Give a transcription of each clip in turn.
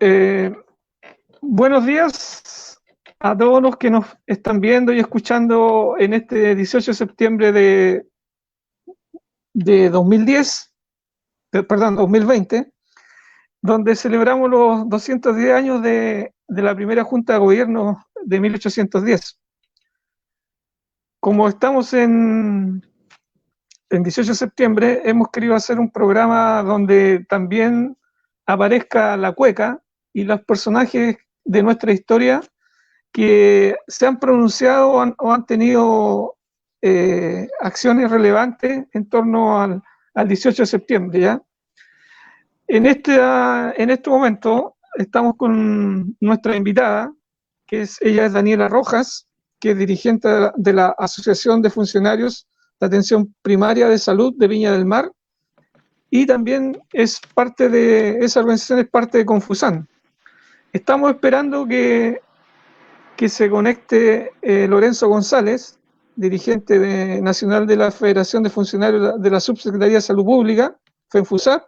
Eh, Buenos días a todos los que nos están viendo y escuchando en este 18 de septiembre de 2010, perdón, 2020, donde celebramos los 210 años de la primera Junta de Gobierno de 1810. Como estamos en 18 de septiembre, hemos querido hacer un programa donde también aparezca la cueca y los personajes de nuestra historia que se han pronunciado o han tenido acciones relevantes en torno al 18 de septiembre. ¿Ya? En este momento estamos con nuestra invitada, ella es Daniela Rojas, que es dirigente de la Asociación de Funcionarios de Atención Primaria de Salud de Viña del Mar, y también es parte de esa organización, es parte de Confusan. Estamos esperando que se conecte Lorenzo González, dirigente nacional de la Federación de Funcionarios de la Subsecretaría de Salud Pública, FENFUSAP,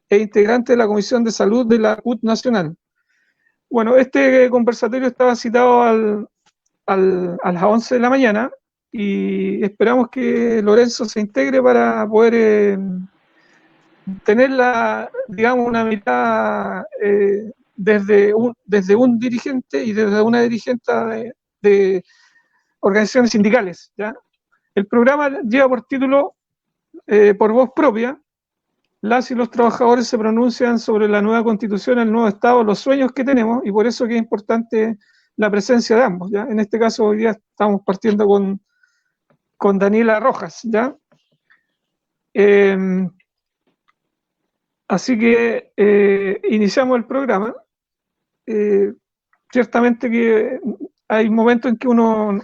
e integrante de la Comisión de Salud de la CUT Nacional. Bueno, este conversatorio estaba citado a las 11 de la mañana y esperamos que Lorenzo se integre para poder tener digamos, una mirada desde un dirigente y desde una dirigente de organizaciones sindicales. ¿Ya? El programa lleva por título por voz propia: las y los trabajadores se pronuncian sobre la nueva constitución, el nuevo Estado, los sueños que tenemos, y por eso que es importante la presencia de ambos. ¿Ya? En este caso hoy día estamos partiendo con Daniela Rojas. ¿Ya? Así que iniciamos el programa. Ciertamente que hay momentos en que uno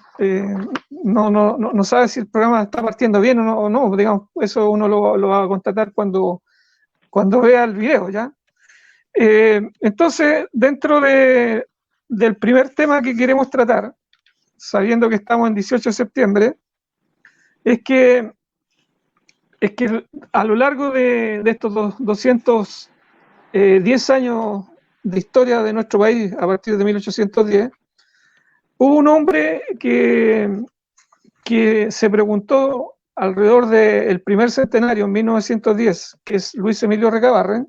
no sabe si el programa está partiendo bien o no, digamos, eso uno lo va a constatar cuando vea el video. ¿Ya? Entonces, dentro del primer tema que queremos tratar, sabiendo que estamos en 18 de septiembre, es que a lo largo de estos 210 años de historia de nuestro país, a partir de 1810, hubo un hombre que se preguntó alrededor del primer centenario, en 1910, que es Luis Emilio Recabarren.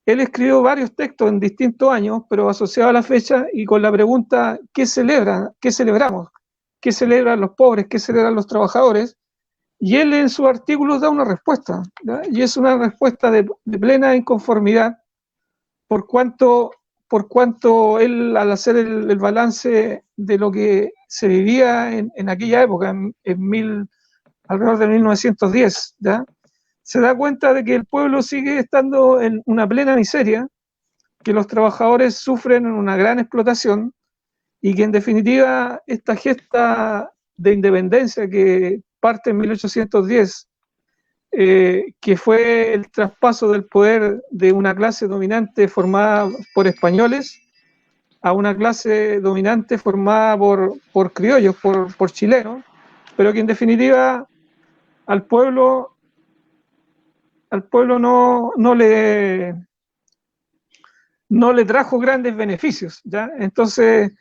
Él escribió varios textos en distintos años, pero asociados a la fecha y con la pregunta: ¿qué celebran? ¿Qué celebramos? ¿Qué celebran los pobres? ¿Qué celebran los trabajadores? Y él en sus artículos da una respuesta, ¿ya? Y es una respuesta de plena inconformidad, por cuanto él, al hacer el balance de lo que se vivía en aquella época, alrededor de 1910, ¿ya? Se da cuenta de que el pueblo sigue estando en una plena miseria, que los trabajadores sufren una gran explotación y que en definitiva esta gesta de independencia que parte en 1810, que fue el traspaso del poder de una clase dominante formada por españoles a una clase dominante formada por criollos, por chilenos, pero que en definitiva al pueblo no le trajo grandes beneficios. ¿Ya? Entonces,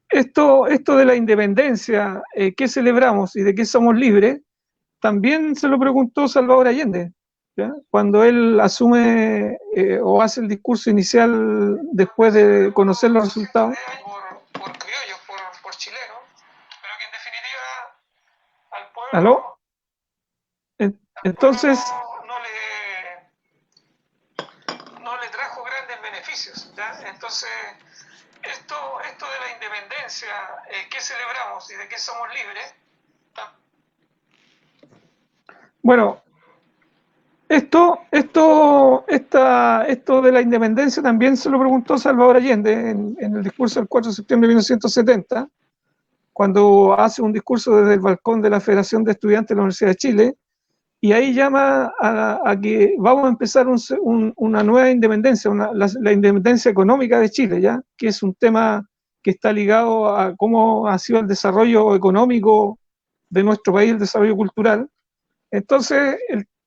esto de la independencia, ¿qué celebramos y de qué somos libres? También se lo preguntó Salvador Allende, ¿ya? Cuando él asume o hace el discurso inicial después de conocer los resultados. Por criollos, por chilenos, pero que en definitiva al pueblo... ¿Aló? Entonces... no le trajo grandes beneficios. ¿Ya? Entonces, esto de la independencia, ¿qué celebramos y de qué somos libres? Bueno, esto de la independencia también se lo preguntó Salvador Allende en el discurso del 4 de septiembre de 1970, cuando hace un discurso desde el balcón de la Federación de Estudiantes de la Universidad de Chile, y ahí llama a que vamos a empezar una nueva independencia, la independencia económica de Chile, ¿ya? Que es un tema que está ligado a cómo ha sido el desarrollo económico de nuestro país, el desarrollo cultural. Entonces,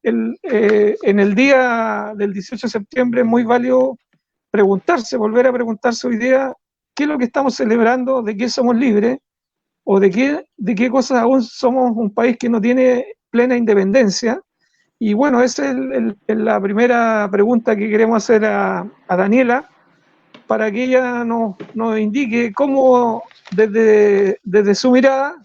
en el día del 18 de septiembre es muy válido volver a preguntarse hoy día qué es lo que estamos celebrando, de qué somos libres, o de qué cosas aún somos un país que no tiene plena independencia. Y bueno, esa es la primera pregunta que queremos hacer a Daniela, para que ella nos indique cómo desde su mirada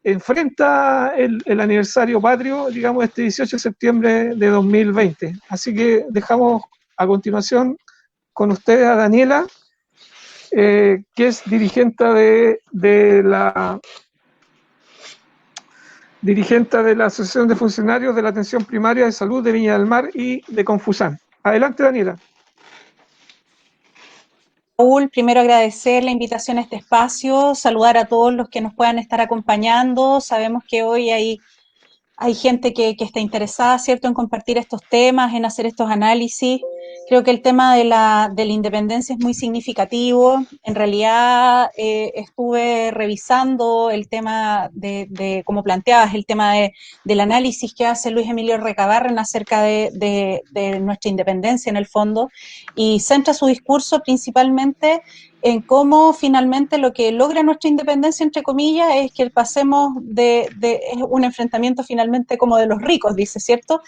enfrenta el aniversario patrio, digamos, este 18 de septiembre de 2020. Así que dejamos a continuación con ustedes a Daniela, que es dirigente de la Asociación de Funcionarios de la Atención Primaria de Salud de Viña del Mar y de Confusán. Adelante, Daniela. Raúl, primero agradecer la invitación a este espacio, saludar a todos los que nos puedan estar acompañando. Sabemos que hoy hay gente que está interesada, ¿cierto?, en compartir estos temas, en hacer estos análisis. Creo que el tema de la independencia es muy significativo. En realidad estuve revisando el tema como planteabas, el tema del análisis que hace Luis Emilio Recabarren acerca de nuestra independencia en el fondo, y centra su discurso principalmente en cómo finalmente lo que logra nuestra independencia, entre comillas, es que pasemos es un enfrentamiento finalmente como de los ricos, dice, ¿cierto?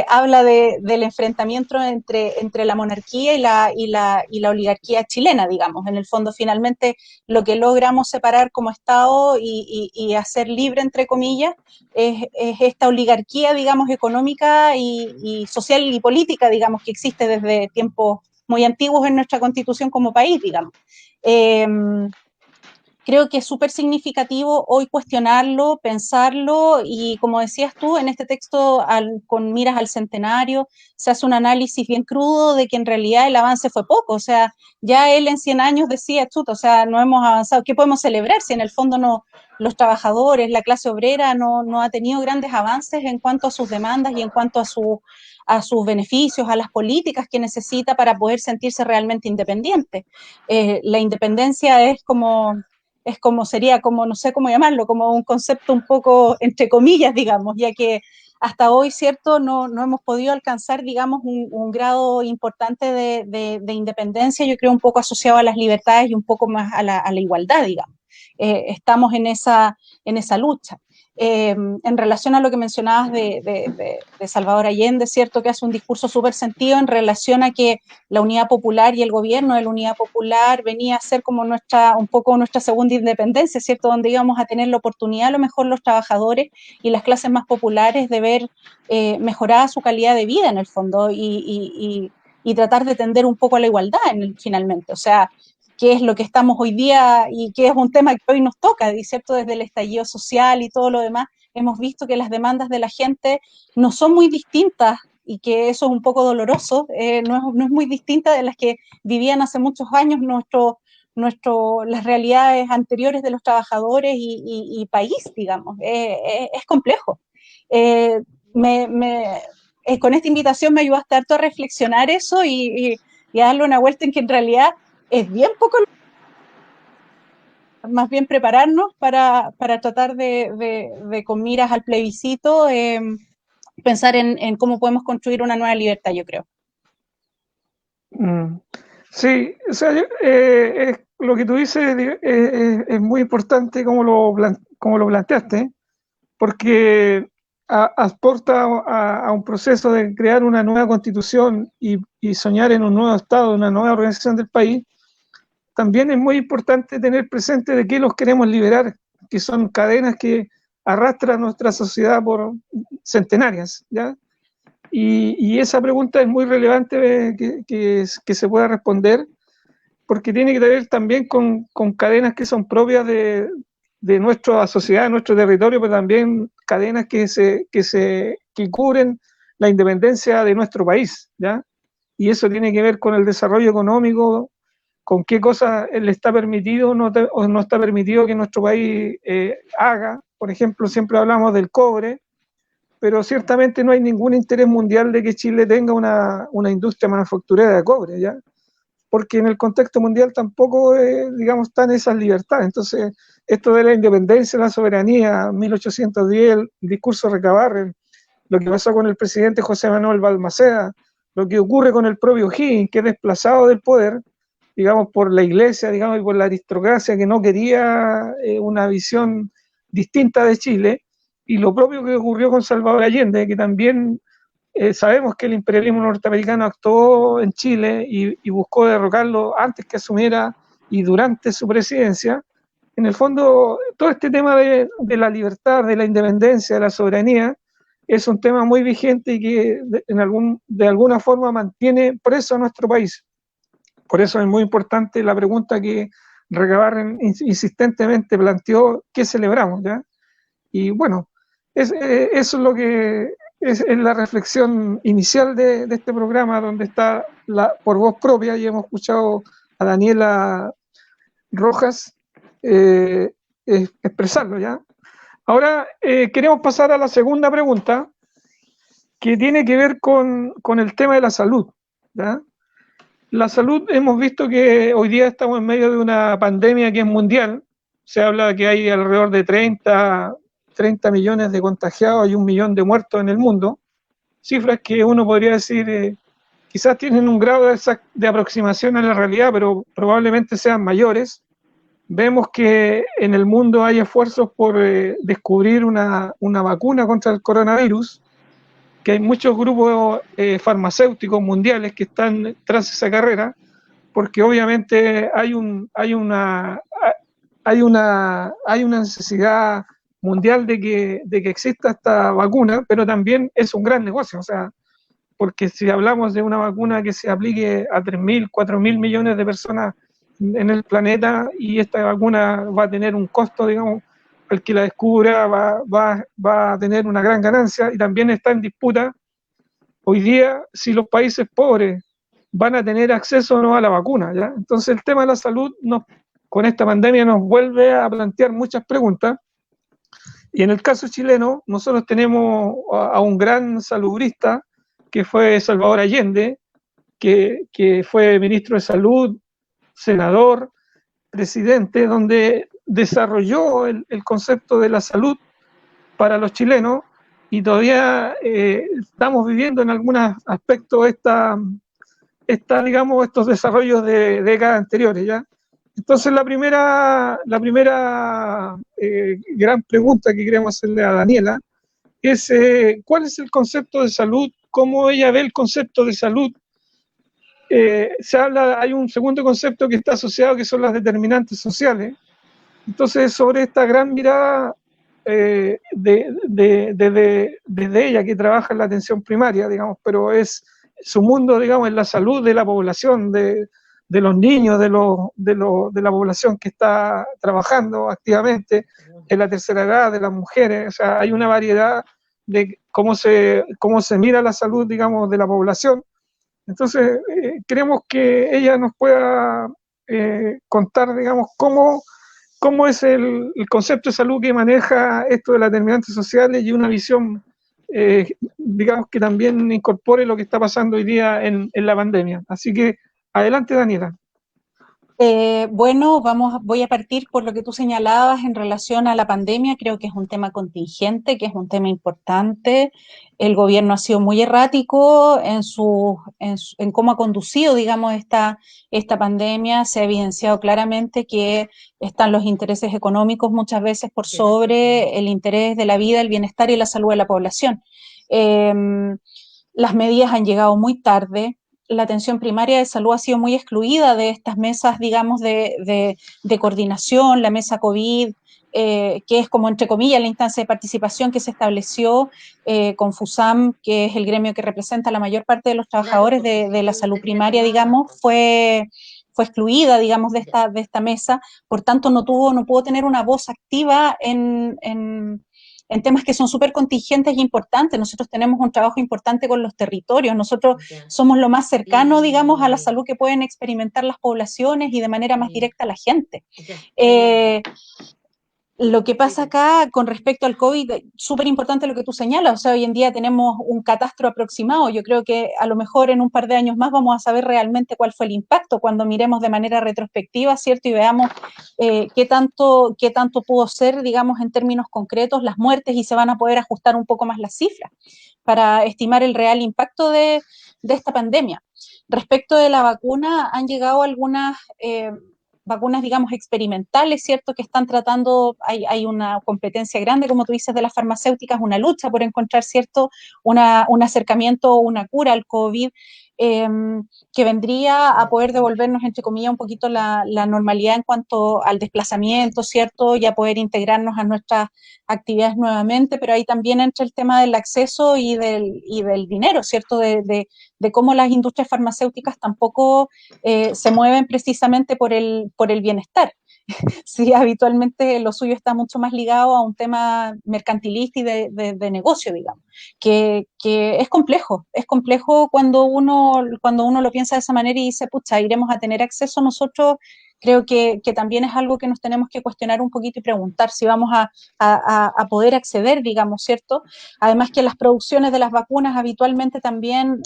Habla del enfrentamiento entre la monarquía y la oligarquía chilena, digamos. En el fondo, finalmente, lo que logramos separar como Estado y hacer libre, entre comillas, es esta oligarquía, digamos, económica y social y política, digamos, que existe desde tiempos muy antiguos en nuestra constitución como país, digamos. Eh, Creo que es súper significativo hoy cuestionarlo, pensarlo, y como decías tú, en este texto con miras al centenario, se hace un análisis bien crudo de que en realidad el avance fue poco. O sea, ya él en 100 años decía, chuta, o sea, no hemos avanzado, ¿qué podemos celebrar si en el fondo no, los trabajadores, la clase obrera no ha tenido grandes avances en cuanto a sus demandas y en cuanto a sus beneficios, a las políticas que necesita para poder sentirse realmente independiente? La independencia sería como, no sé cómo llamarlo, como un concepto un poco entre comillas, digamos, ya que hasta hoy, ¿cierto?, no hemos podido alcanzar, digamos, un grado importante de independencia, yo creo un poco asociado a las libertades y un poco más a la igualdad, digamos. Estamos en esa lucha. En relación a lo que mencionabas de Salvador Allende, cierto que hace un discurso súper sentido en relación a que la Unidad Popular y el gobierno de la Unidad Popular venía a ser como un poco nuestra segunda independencia, cierto, donde íbamos a tener la oportunidad, a lo mejor los trabajadores y las clases más populares, de ver mejorada su calidad de vida en el fondo, y tratar de tender un poco a la igualdad finalmente. O sea, qué es lo que estamos hoy día y qué es un tema que hoy nos toca, ¿cierto? Desde el estallido social y todo lo demás, hemos visto que las demandas de la gente no son muy distintas, y que eso es un poco doloroso. No es muy distinta de las que vivían hace muchos años las realidades anteriores de los trabajadores y país, digamos. Es complejo. Eh, me, me, con esta invitación me ayudaste harto a reflexionar eso y a darle una vuelta en que en realidad es bien poco, más bien prepararnos para tratar con miras al plebiscito, pensar en cómo podemos construir una nueva libertad, yo creo. Sí, o sea, lo que tú dices es muy importante como lo planteaste, porque aporta a un proceso de crear una nueva constitución y soñar en un nuevo Estado, una nueva organización del país. También es muy importante tener presente de qué los queremos liberar, que son cadenas que arrastran nuestra sociedad por centenarias, ¿ya? Y esa pregunta es muy relevante que se pueda responder, porque tiene que ver también con cadenas que son propias de nuestra sociedad, de nuestro territorio, pero también cadenas que cubren la independencia de nuestro país, ¿ya? Y eso tiene que ver con el desarrollo económico, con qué cosas le está permitido o no está permitido que nuestro país haga. Por ejemplo, siempre hablamos del cobre, pero ciertamente no hay ningún interés mundial de que Chile tenga una industria manufacturera de cobre, ¿ya? Porque en el contexto mundial tampoco, digamos, están esas libertades. Entonces, esto de la independencia, la soberanía, 1810, el discurso de Recabarren, lo que pasó con el presidente José Manuel Balmaceda, lo que ocurre con el propio Higgins, que es desplazado del poder, digamos, por la iglesia, digamos, y por la aristocracia que no quería una visión distinta de Chile, y lo propio que ocurrió con Salvador Allende, que también sabemos que el imperialismo norteamericano actuó en Chile y buscó derrocarlo antes que asumiera y durante su presidencia. En el fondo, todo este tema de la libertad, de la independencia, de la soberanía, es un tema muy vigente y que de alguna forma mantiene preso a nuestro país. Por eso es muy importante la pregunta que Recabarren insistentemente planteó: ¿qué celebramos? ¿Ya? Y bueno, eso es lo que es la reflexión inicial de este programa, donde está por voz propia, y hemos escuchado a Daniela Rojas expresarlo, ¿ya? Ahora queremos pasar a la segunda pregunta, que tiene que ver con el tema de la salud, ¿ya? La salud, hemos visto que hoy día estamos en medio de una pandemia que es mundial. Se habla que hay alrededor de 30 millones de contagiados y 1 millón de muertos en el mundo. Cifras que uno podría decir quizás tienen un grado de aproximación a la realidad, pero probablemente sean mayores. Vemos que en el mundo hay esfuerzos por descubrir una vacuna contra el coronavirus, que hay muchos grupos farmacéuticos mundiales que están tras esa carrera, porque obviamente hay una necesidad mundial de que exista esta vacuna, pero también es un gran negocio, o sea, porque si hablamos de una vacuna que se aplique a 3.000, 4.000 millones de personas en el planeta, y esta vacuna va a tener un costo, digamos, el que la descubra va a tener una gran ganancia, y también está en disputa hoy día si los países pobres van a tener acceso o no a la vacuna, ¿ya? Entonces el tema de la salud con esta pandemia nos vuelve a plantear muchas preguntas, y en el caso chileno nosotros tenemos a un gran salubrista que fue Salvador Allende, que fue ministro de Salud, senador, presidente, donde desarrolló el concepto de la salud para los chilenos, y todavía estamos viviendo en algunos aspectos digamos, estos desarrollos de décadas anteriores, ¿ya? Entonces la primera gran pregunta que queremos hacerle a Daniela es ¿cuál es el concepto de salud? ¿Cómo ella ve el concepto de salud? Hay un segundo concepto que está asociado, que son las determinantes sociales. Entonces, sobre esta gran mirada desde ella, que trabaja en la atención primaria, digamos, pero es su mundo, digamos, en la salud de la población, de los niños, de la población que está trabajando activamente, en la tercera edad, de las mujeres. O sea, hay una variedad de cómo se mira la salud, digamos, de la población. Entonces, queremos que ella nos pueda contar, digamos, cómo es el concepto de salud que maneja esto de las determinantes sociales, y una visión, digamos, que también incorpore lo que está pasando hoy día en la pandemia. Así que, adelante, Daniela. Bueno, voy a partir por lo que tú señalabas en relación a la pandemia. Creo que es un tema contingente, que es un tema importante. El gobierno ha sido muy errático en cómo ha conducido, digamos, esta pandemia. Se ha evidenciado claramente que están los intereses económicos muchas veces por sobre el interés de la vida, el bienestar y la salud de la población. Las medidas han llegado muy tarde. La atención primaria de salud ha sido muy excluida de estas mesas, digamos, de coordinación, la mesa COVID, que es como, entre comillas, la instancia de participación que se estableció con FUSAM, que es el gremio que representa a la mayor parte de los trabajadores de la salud primaria, digamos, fue excluida, digamos, de esta mesa. Por tanto, no pudo tener una voz activa en temas que son súper contingentes y importantes. Nosotros tenemos un trabajo importante con los territorios, nosotros somos lo más cercano, digamos, a la salud que pueden experimentar las poblaciones y de manera más directa la gente. Lo que pasa acá con respecto al COVID, súper importante lo que tú señalas, o sea, hoy en día tenemos un catastro aproximado. Yo creo que a lo mejor en un par de años más vamos a saber realmente cuál fue el impacto cuando miremos de manera retrospectiva, ¿cierto? Y veamos qué tanto pudo ser, digamos, en términos concretos las muertes, y se van a poder ajustar un poco más las cifras. para estimar el real impacto de esta pandemia. Respecto de la vacuna, han llegado algunas vacunas, digamos, experimentales, ¿cierto? Que están tratando, hay una competencia grande, como tú dices, de las farmacéuticas, una lucha por encontrar, ¿cierto? Un acercamiento o una cura al COVID, eh, que vendría a poder devolvernos, entre comillas, un poquito la normalidad en cuanto al desplazamiento, ¿cierto? Y a poder integrarnos a nuestras actividades nuevamente, pero ahí también entra el tema del acceso y del dinero, ¿cierto? De cómo las industrias farmacéuticas tampoco se mueven precisamente por el bienestar. Sí, habitualmente lo suyo está mucho más ligado a un tema mercantilista y de negocio, digamos, que es complejo cuando uno lo piensa de esa manera y dice, pucha, iremos a tener acceso nosotros. Creo que también es algo que nos tenemos que cuestionar un poquito y preguntar si vamos a poder acceder, digamos, ¿cierto? Además que las producciones de las vacunas habitualmente también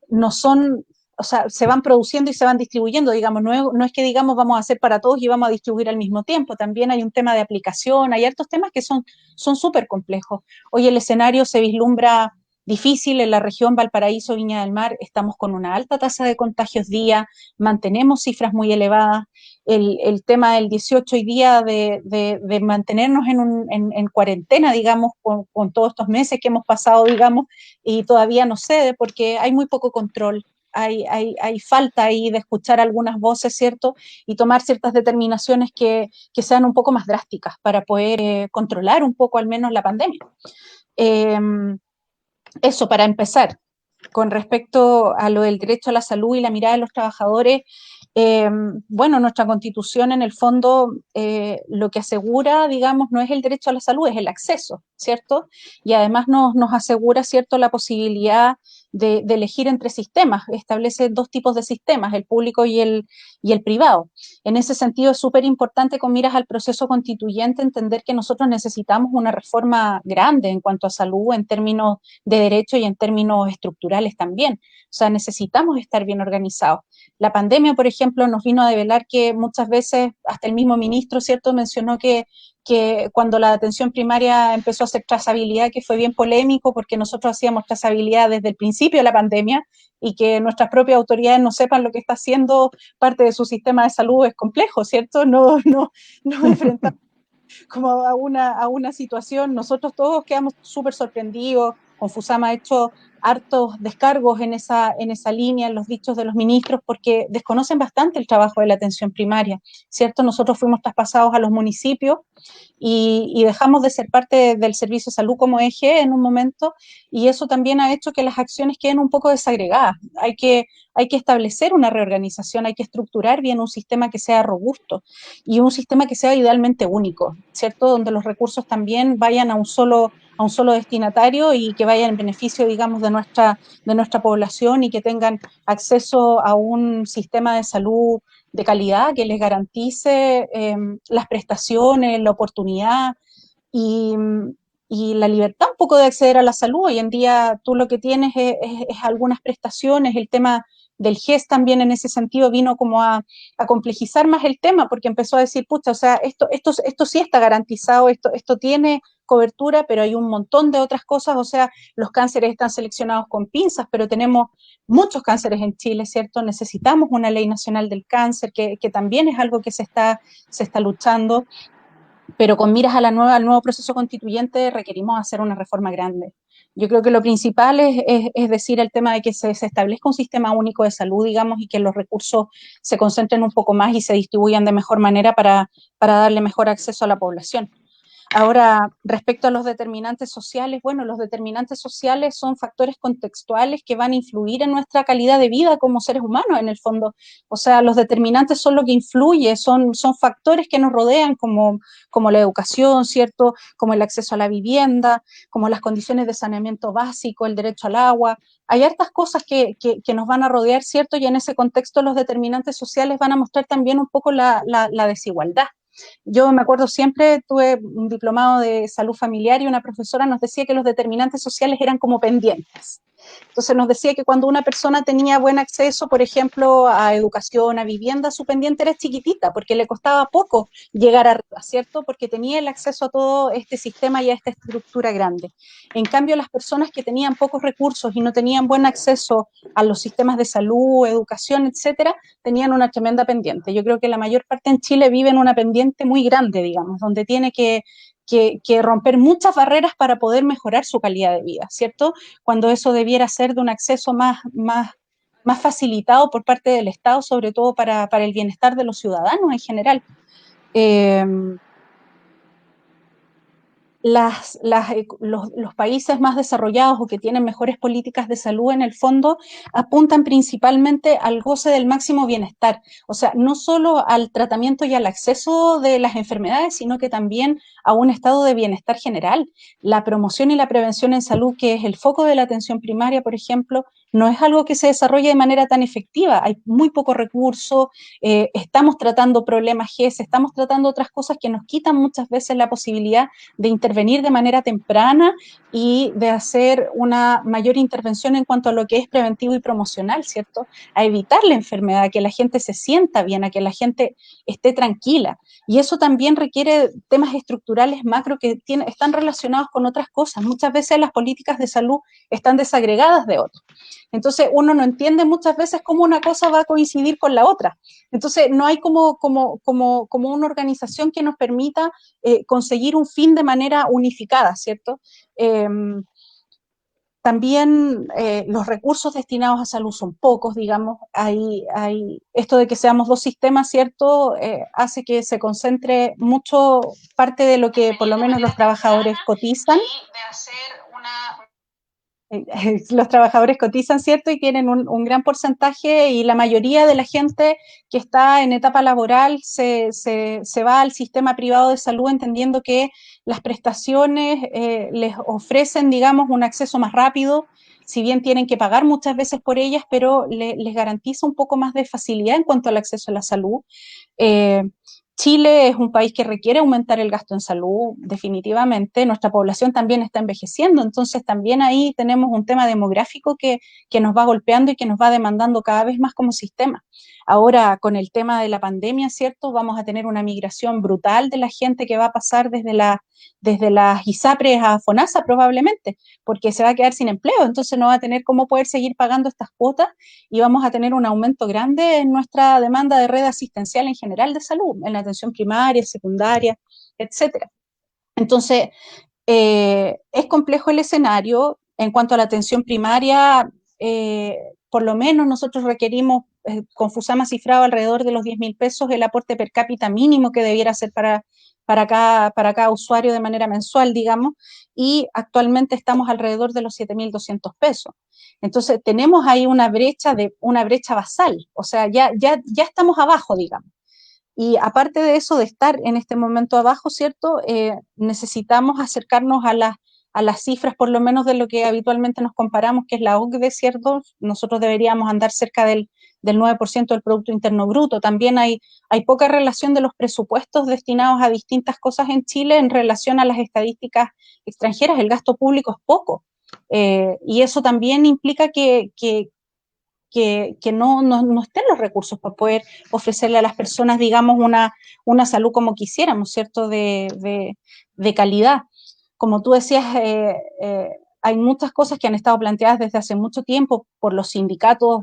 no son, o sea, se van produciendo y se van distribuyendo, digamos, no es que digamos vamos a hacer para todos y vamos a distribuir al mismo tiempo, también hay un tema de aplicación, hay hartos temas que son súper complejos. Hoy el escenario se vislumbra difícil en la región Valparaíso, Viña del Mar, estamos con una alta tasa de contagios día, mantenemos cifras muy elevadas, el tema del 18 hoy día de mantenernos en cuarentena, digamos, con todos estos meses que hemos pasado, digamos, y todavía no cede porque hay muy poco control. Hay falta ahí de escuchar algunas voces, ¿cierto? Y tomar ciertas determinaciones que sean un poco más drásticas para poder controlar un poco al menos la pandemia. Eh, Eso para empezar. Con respecto a lo del derecho a la salud y la mirada de los trabajadores, bueno, nuestra constitución en el fondo lo que asegura, digamos, no es el derecho a la salud, es el acceso, ¿cierto? Y además nos asegura, ¿cierto?, la posibilidad de elegir entre sistemas, establece dos tipos de sistemas, el público y el privado. En ese sentido es súper importante con miras al proceso constituyente entender que nosotros necesitamos una reforma grande en cuanto a salud en términos de derecho y en términos estructurales también. O sea, necesitamos estar bien organizados. La pandemia, por ejemplo, nos vino a develar que muchas veces, hasta el mismo ministro, ¿cierto?, mencionó que cuando la atención primaria empezó a hacer trazabilidad, que fue bien polémico porque nosotros hacíamos trazabilidad desde el principio de la pandemia y que nuestras propias autoridades no sepan lo que está haciendo parte de su sistema de salud es complejo, ¿cierto? No enfrentamos como a una situación, nosotros todos quedamos súper sorprendidos, Confusama ha hecho hartos descargos en esa línea, en los dichos de los ministros, porque desconocen bastante el trabajo de la atención primaria, ¿cierto? Nosotros fuimos traspasados a los municipios y dejamos de ser parte del servicio de salud como eje en un momento, y eso también ha hecho que las acciones queden un poco desagregadas. Hay que establecer una reorganización, hay que estructurar bien un sistema que sea robusto y un sistema que sea idealmente único, ¿cierto? Donde los recursos también vayan a un solo destinatario y que vayan en beneficio, digamos, de nuestra población y que tengan acceso a un sistema de salud de calidad que les garantice las prestaciones, la oportunidad y, y, la libertad un poco de acceder a la salud. Hoy en día tú lo que tienes es algunas prestaciones, el tema del GES también en ese sentido vino como a complejizar más el tema porque empezó a decir, pucha, o sea, esto sí está garantizado, esto tiene cobertura, pero hay un montón de otras cosas, o sea, los cánceres están seleccionados con pinzas, pero tenemos muchos cánceres en Chile, ¿cierto? Necesitamos una ley nacional del cáncer, que también es algo que se está luchando, pero con miras a al nuevo proceso constituyente requerimos hacer una reforma grande. Yo creo que lo principal es decir el tema de que se establezca un sistema único de salud, digamos, y que los recursos se concentren un poco más y se distribuyan de mejor manera para darle mejor acceso a la población. Ahora, respecto a los determinantes sociales, bueno, los determinantes sociales son factores contextuales que van a influir en nuestra calidad de vida como seres humanos, en el fondo. O sea, los determinantes son lo que influye, son factores que nos rodean, como la educación, ¿cierto? Como el acceso a la vivienda, como las condiciones de saneamiento básico, el derecho al agua. Hay hartas cosas que nos van a rodear, ¿cierto? Y en ese contexto los determinantes sociales van a mostrar también un poco la desigualdad. Yo me acuerdo siempre, tuve un diplomado de salud familiar y una profesora nos decía que los determinantes sociales eran como pendientes. Entonces nos decía que cuando una persona tenía buen acceso, por ejemplo, a educación, a vivienda, su pendiente era chiquitita, porque le costaba poco llegar arriba, ¿cierto? Porque tenía el acceso a todo este sistema y a esta estructura grande. En cambio, las personas que tenían pocos recursos y no tenían buen acceso a los sistemas de salud, educación, etcétera, tenían una tremenda pendiente. Yo creo que la mayor parte en Chile vive en una pendiente muy grande, digamos, donde tiene que romper muchas barreras para poder mejorar su calidad de vida, ¿cierto? Cuando eso debiera ser de un acceso más facilitado por parte del Estado, sobre todo para el bienestar de los ciudadanos en general. Los países más desarrollados o que tienen mejores políticas de salud en el fondo apuntan principalmente al goce del máximo bienestar, o sea, no solo al tratamiento y al acceso de las enfermedades, sino que también a un estado de bienestar general. La promoción y la prevención en salud, que es el foco de la atención primaria, por ejemplo, no es algo que se desarrolle de manera tan efectiva, hay muy poco recurso, estamos tratando problemas GES, estamos tratando otras cosas que nos quitan muchas veces la posibilidad de intervenir de manera temprana y de hacer una mayor intervención en cuanto a lo que es preventivo y promocional, ¿cierto? A evitar la enfermedad, a que la gente se sienta bien, a que la gente esté tranquila. Y eso también requiere temas estructurales macro que están relacionados con otras cosas. Muchas veces las políticas de salud están desagregadas de otras. Entonces uno no entiende muchas veces cómo una cosa va a coincidir con la otra. Entonces no hay como una organización que nos permita conseguir un fin de manera unificada, ¿cierto? También los recursos destinados a salud son pocos, digamos, esto de que seamos dos sistemas, ¿cierto? Hace que se concentre mucho parte de lo que por lo menos los trabajadores cotizan. Los trabajadores cotizan, ¿cierto? Y tienen un gran porcentaje y la mayoría de la gente que está en etapa laboral se va al sistema privado de salud entendiendo que las prestaciones les ofrecen, digamos, un acceso más rápido, si bien tienen que pagar muchas veces por ellas, pero les garantiza un poco más de facilidad en cuanto al acceso a la salud. Chile es un país que requiere aumentar el gasto en salud, definitivamente. Nuestra población también está envejeciendo, entonces también ahí tenemos un tema demográfico que nos va golpeando y que nos va demandando cada vez más como sistema. Ahora, con el tema de la pandemia, ¿cierto? Vamos a tener una migración brutal de la gente que va a pasar desde las ISAPRES a FONASA probablemente, porque se va a quedar sin empleo, entonces no va a tener cómo poder seguir pagando estas cuotas y vamos a tener un aumento grande en nuestra demanda de red asistencial en general de salud, en la atención primaria, secundaria, etcétera. Entonces, es complejo el escenario. En cuanto a la atención primaria, por lo menos nosotros requerimos, con FUSAMA cifrado alrededor de los 10.000 pesos, el aporte per cápita mínimo que debiera ser para cada usuario de manera mensual, digamos, y actualmente estamos alrededor de los 7.200 pesos. Entonces, tenemos ahí una brecha basal, o sea, ya estamos abajo, digamos. Y aparte de eso, de estar en este momento abajo, ¿cierto? Necesitamos acercarnos a las cifras, por lo menos de lo que habitualmente nos comparamos, que es la OCDE, ¿cierto? Nosotros deberíamos andar cerca del 9% del Producto Interno Bruto. También hay poca relación de los presupuestos destinados a distintas cosas en Chile en relación a las estadísticas extranjeras. El gasto público es poco. Y eso también implica que no estén los recursos para poder ofrecerle a las personas, digamos, una salud como quisiéramos, ¿cierto? De calidad. Como tú decías, hay muchas cosas que han estado planteadas desde hace mucho tiempo por los sindicatos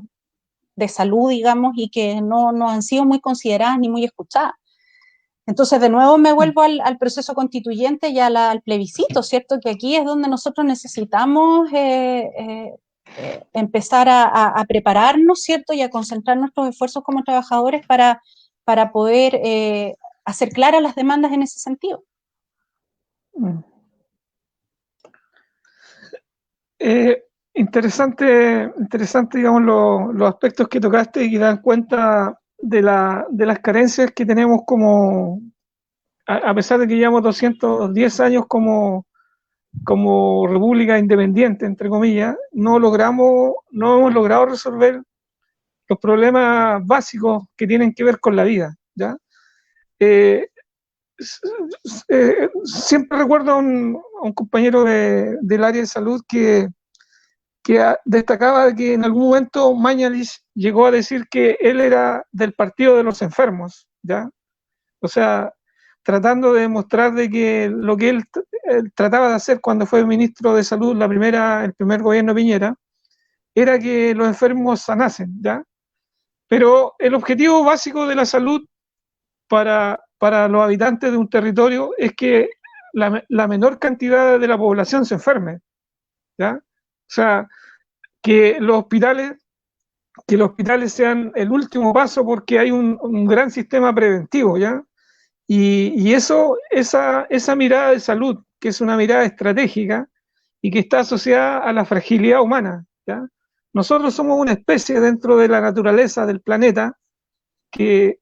de salud, digamos, y que no han sido muy consideradas ni muy escuchadas. Entonces, de nuevo me vuelvo al proceso constituyente y al plebiscito, ¿cierto? Que aquí es donde nosotros necesitamos empezar a prepararnos, ¿cierto? Y a concentrar nuestros esfuerzos como trabajadores para poder hacer claras las demandas en ese sentido. Interesante, digamos, los aspectos que tocaste y que dan cuenta de las carencias que tenemos como, a pesar de que llevamos 210 años como república independiente, entre comillas, no hemos logrado resolver los problemas básicos que tienen que ver con la vida, ¿ya? Siempre recuerdo a un compañero del área de salud que destacaba que en algún momento Mañalich llegó a decir que él era del partido de los enfermos, ¿ya? O sea, tratando de demostrar de que lo que él trataba de hacer cuando fue ministro de Salud, el primer gobierno de Piñera, era que los enfermos sanasen, ¿ya? Pero el objetivo básico de la salud para los habitantes de un territorio es que la menor cantidad de la población se enferme, ¿ya? O sea, que los hospitales, sean el último paso porque hay un gran sistema preventivo, ¿ya? Y esa mirada de salud, que es una mirada estratégica y que está asociada a la fragilidad humana, ¿ya? Nosotros somos una especie dentro de la naturaleza del planeta que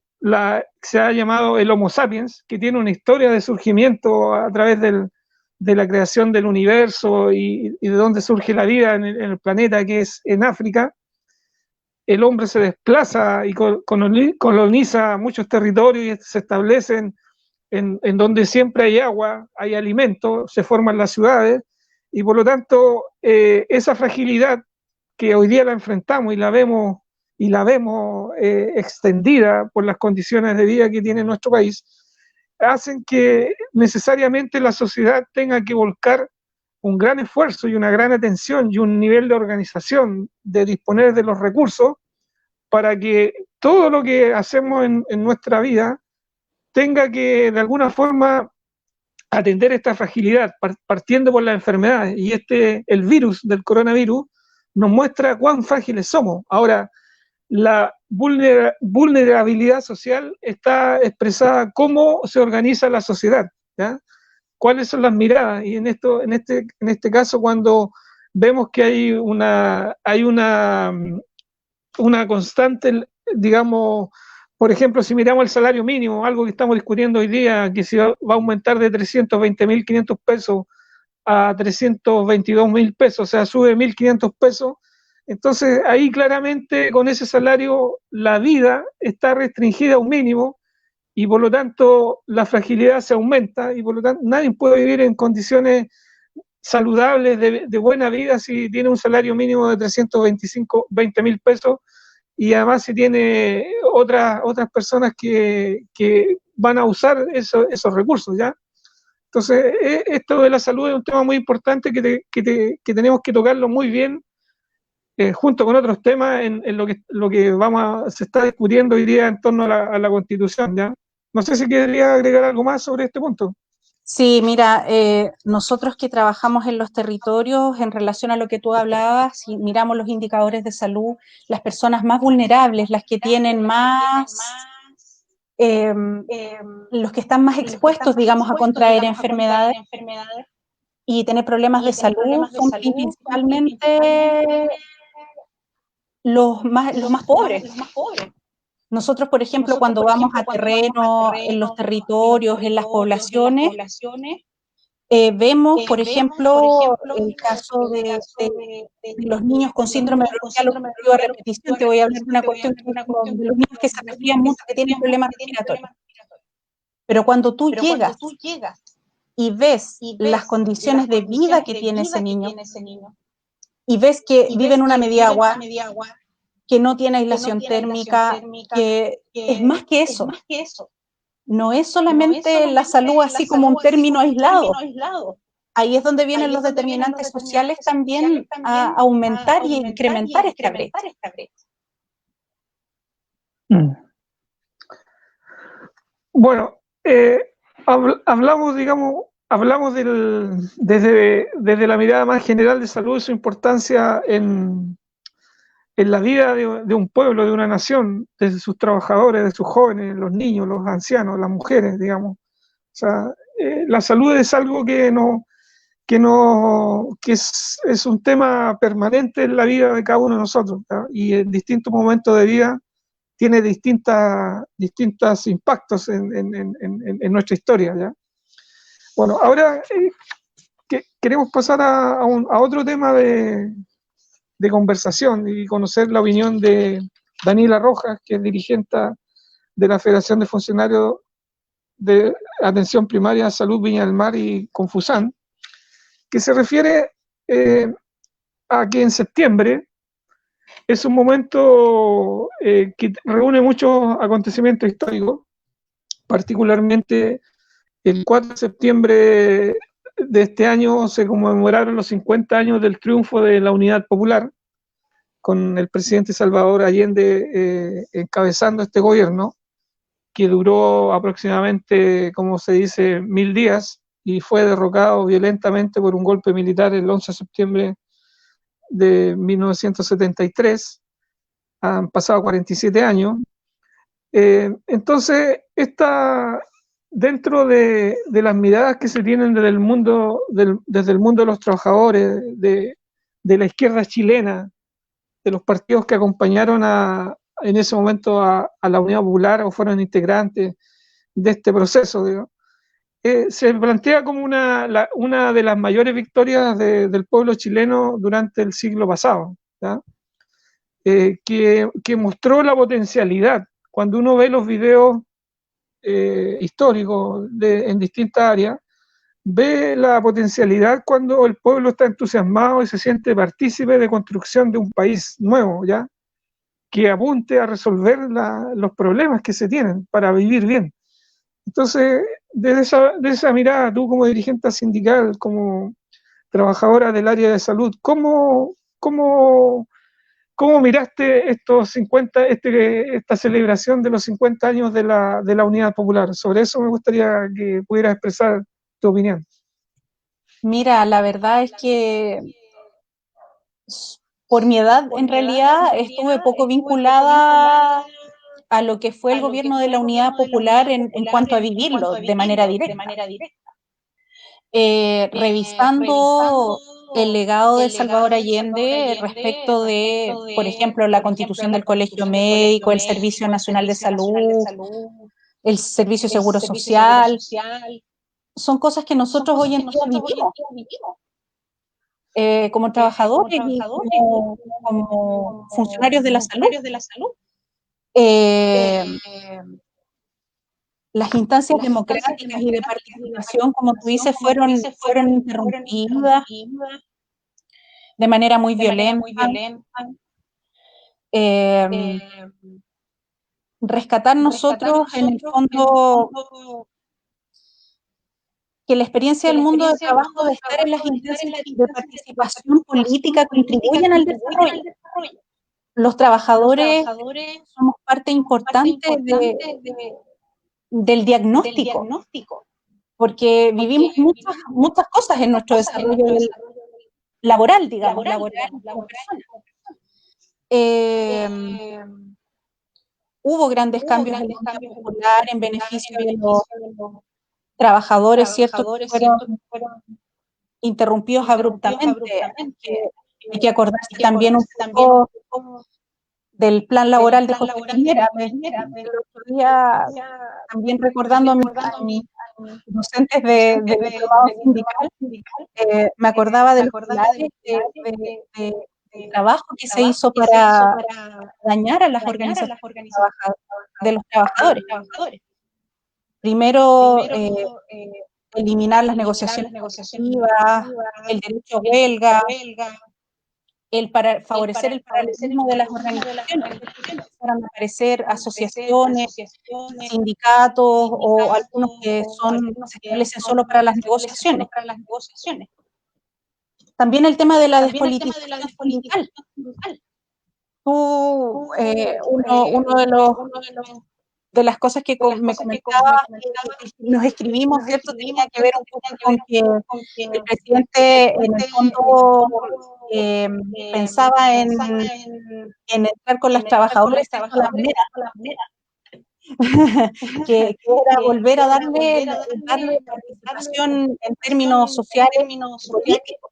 se ha llamado el Homo sapiens, que tiene una historia de surgimiento a través de la creación del universo y de dónde surge la vida en el planeta, que es en África. El hombre se desplaza y coloniza muchos territorios y se establecen en donde siempre hay agua, hay alimento, se forman las ciudades, y por lo tanto esa fragilidad que hoy día la enfrentamos y la vemos extendida por las condiciones de vida que tiene nuestro país, hacen que necesariamente la sociedad tenga que volcar un gran esfuerzo y una gran atención y un nivel de organización, de disponer de los recursos para que todo lo que hacemos en nuestra vida tenga que de alguna forma atender esta fragilidad, partiendo por las enfermedades. Y el virus del coronavirus nos muestra cuán frágiles somos. Ahora, la vulnerabilidad social está expresada cómo se organiza la sociedad, ¿ya? Cuáles son las miradas. Y en este caso, cuando vemos que hay una constante, digamos, por ejemplo, si miramos el salario mínimo, algo que estamos discutiendo hoy día, que se va a aumentar de 320.500 pesos a 322.000 pesos, o sea, sube 1.500 pesos, entonces ahí claramente con ese salario la vida está restringida a un mínimo y por lo tanto la fragilidad se aumenta y por lo tanto nadie puede vivir en condiciones saludables de buena vida si tiene un salario mínimo de 320.000 pesos y además si tiene otras personas que van a usar esos recursos, ¿ya? Entonces, esto de la salud es un tema muy importante que tenemos que tocarlo muy bien, junto con otros temas en lo que se está discutiendo hoy día en torno a la Constitución, ¿ya? No sé si quería agregar algo más sobre este punto. Sí, mira, nosotros que trabajamos en los territorios, en relación a lo que tú hablabas, si miramos los indicadores de salud, las personas más vulnerables, las que tienen más, los que están más expuestos, digamos, a contraer enfermedades y tener problemas de salud, son principalmente los más pobres. Nosotros, por ejemplo, cuando vamos a terreno, en los territorios, en las poblaciones, vemos, por ejemplo, el caso de los niños con síndrome bronquial a repetición. Te voy a hablar de una cuestión que de los niños que se resfrían mucho, que tienen problemas respiratorios. Pero cuando tú llegas y ves las condiciones de vida que tiene ese niño, y ves que vive en una mediagua, que no tiene aislación térmica, que es más que eso. No es solamente la salud así como un término aislado. Ahí es donde vienen los determinantes sociales también a aumentar y incrementar esta brecha. Bueno, hablamos desde la mirada más general de salud, de su importancia en la vida de un pueblo, de una nación, de sus trabajadores, de sus jóvenes, los niños, los ancianos, las mujeres, digamos. O sea, la salud es algo que es un tema permanente en la vida de cada uno de nosotros, ¿ya? Y en distintos momentos de vida tiene distintos impactos en nuestra historia, ¿ya? Bueno, ahora queremos pasar a otro tema de conversación y conocer la opinión de Daniela Rojas, que es dirigente de la Federación de Funcionarios de Atención Primaria, Salud Viña del Mar y Confusan, que se refiere a que en septiembre es un momento que reúne muchos acontecimientos históricos, particularmente el 4 de septiembre de este año se conmemoraron los 50 años del triunfo de la Unidad Popular, con el presidente Salvador Allende encabezando este gobierno, que duró aproximadamente, como se dice, 1000 días, y fue derrocado violentamente por un golpe militar el 11 de septiembre de 1973. Han pasado 47 años. Entonces, dentro de las miradas que se tienen desde el mundo, desde el mundo de los trabajadores, de la izquierda chilena, de los partidos que acompañaron en ese momento a la Unidad Popular o fueron integrantes de este proceso, digo, se plantea como una de las mayores victorias del pueblo chileno durante el siglo pasado, ¿ya? Que mostró la potencialidad. Cuando uno ve los videos históricos en distintas áreas, ve la potencialidad cuando el pueblo está entusiasmado y se siente partícipe de construcción de un país nuevo, ¿ya? Que apunte a resolver los problemas que se tienen para vivir bien. Entonces, desde esa mirada, tú como dirigente sindical, como trabajadora del área de salud, ¿cómo miraste esta celebración de los 50 años de la Unidad Popular? Sobre eso me gustaría que pudieras expresar tu opinión. Mira, la verdad es que por mi edad, en realidad, estuve poco vinculada a lo que fue el gobierno de la Unidad Popular en cuanto a vivirlo de manera directa. Revisando el legado de Salvador Allende respecto de, por ejemplo, la constitución del Colegio Médico, el Servicio Nacional de Salud, el Servicio de Seguro Social, son cosas que nosotros hoy en día vivimos. Como trabajadores y como funcionarios de la salud. Las instancias democráticas y de participación, como tú dices, fueron interrumpidas de manera muy violenta. Rescatar nosotros, en el fondo, que la experiencia del mundo de trabajo, de estar en las instancias de participación política, contribuyen al desarrollo. Los trabajadores somos parte importante del diagnóstico, porque vivimos muchas cosas en nuestro desarrollo laboral, digamos, laboral como persona. Hubo grandes cambios en la Unidad Popular en beneficio de los trabajadores, ¿cierto?, que fueron interrumpidos abruptamente. Hay que acordarse también un poco del plan laboral de José Piñera. El otro día, también recordando a mis docentes de diplomado sindical, me acordaba de los pilares de trabajo que se hizo para dañar a las organizaciones de los trabajadores. Primero, eliminar las negociaciones colectivas, el derecho a huelga, para favorecer el paralelismo de las organizaciones, empezaron a aparecer asociaciones, sindicatos o algunos que se establecen solo para las negociaciones. También el tema de la despolitización sindical. Uno de las cosas que me comentabas, nos escribimos, ¿cierto?, tenía que ver un poco con que el presidente, en el fondo, pensaba en entrar con las trabajadoras de la manera que era volver a darle participación en términos sociales y políticos.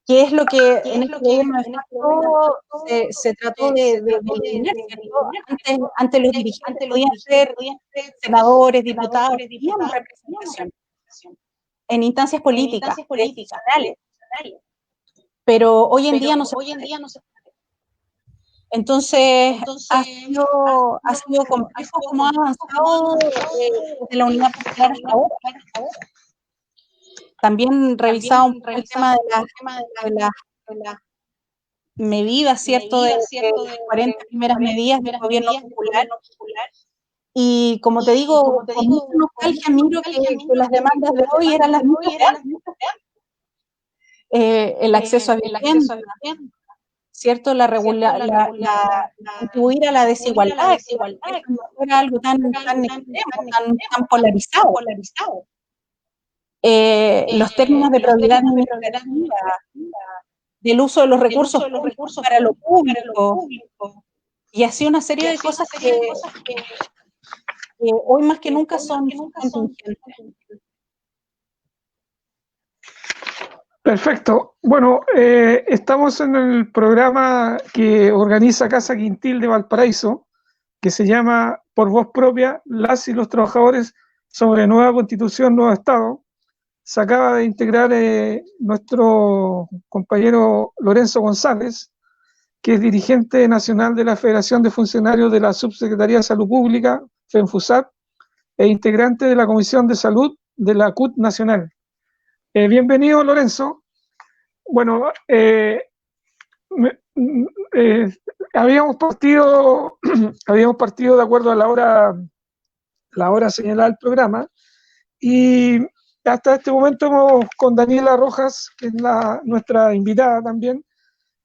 Que es lo que en este gobierno de facto se trató de eliminar, ¿cierto? Antes los dirigentes podían ser senadores, diputados, teníamos representación en instancias políticas, institucionales, pero hoy en día no se puede. Entonces, ha sido complejo cómo ha avanzado desde la Unidad Popular hasta ahora. También revisaba un poco el tema de las medidas, ¿cierto?, de las 40 primeras medidas del gobierno popular. Y como te digo, con mucha nostalgia miro que las demandas de hoy eran las mismas de antes. El acceso a vivienda, ¿cierto? Contribuir a la desigualdad, que no fuera algo tan extremo, tan polarizado. Los términos de probidad administrativa, del uso de los recursos públicos para lo público, y así una serie de cosas que hoy más que nunca son contingentes. Perfecto. Bueno, estamos en el programa que organiza Casa Quintil de Valparaíso, que se llama Por Voz Propia, las y los trabajadores sobre nueva constitución, nuevo Estado. Se acaba de integrar nuestro compañero Lorenzo González, que es dirigente nacional de la Federación de Funcionarios de la Subsecretaría de Salud Pública, FENFUSAP, e integrante de la Comisión de Salud de la CUT Nacional. Bienvenido, Lorenzo. Bueno, habíamos partido de acuerdo a la hora señalada del programa, y hasta este momento con Daniela Rojas, que es nuestra invitada también,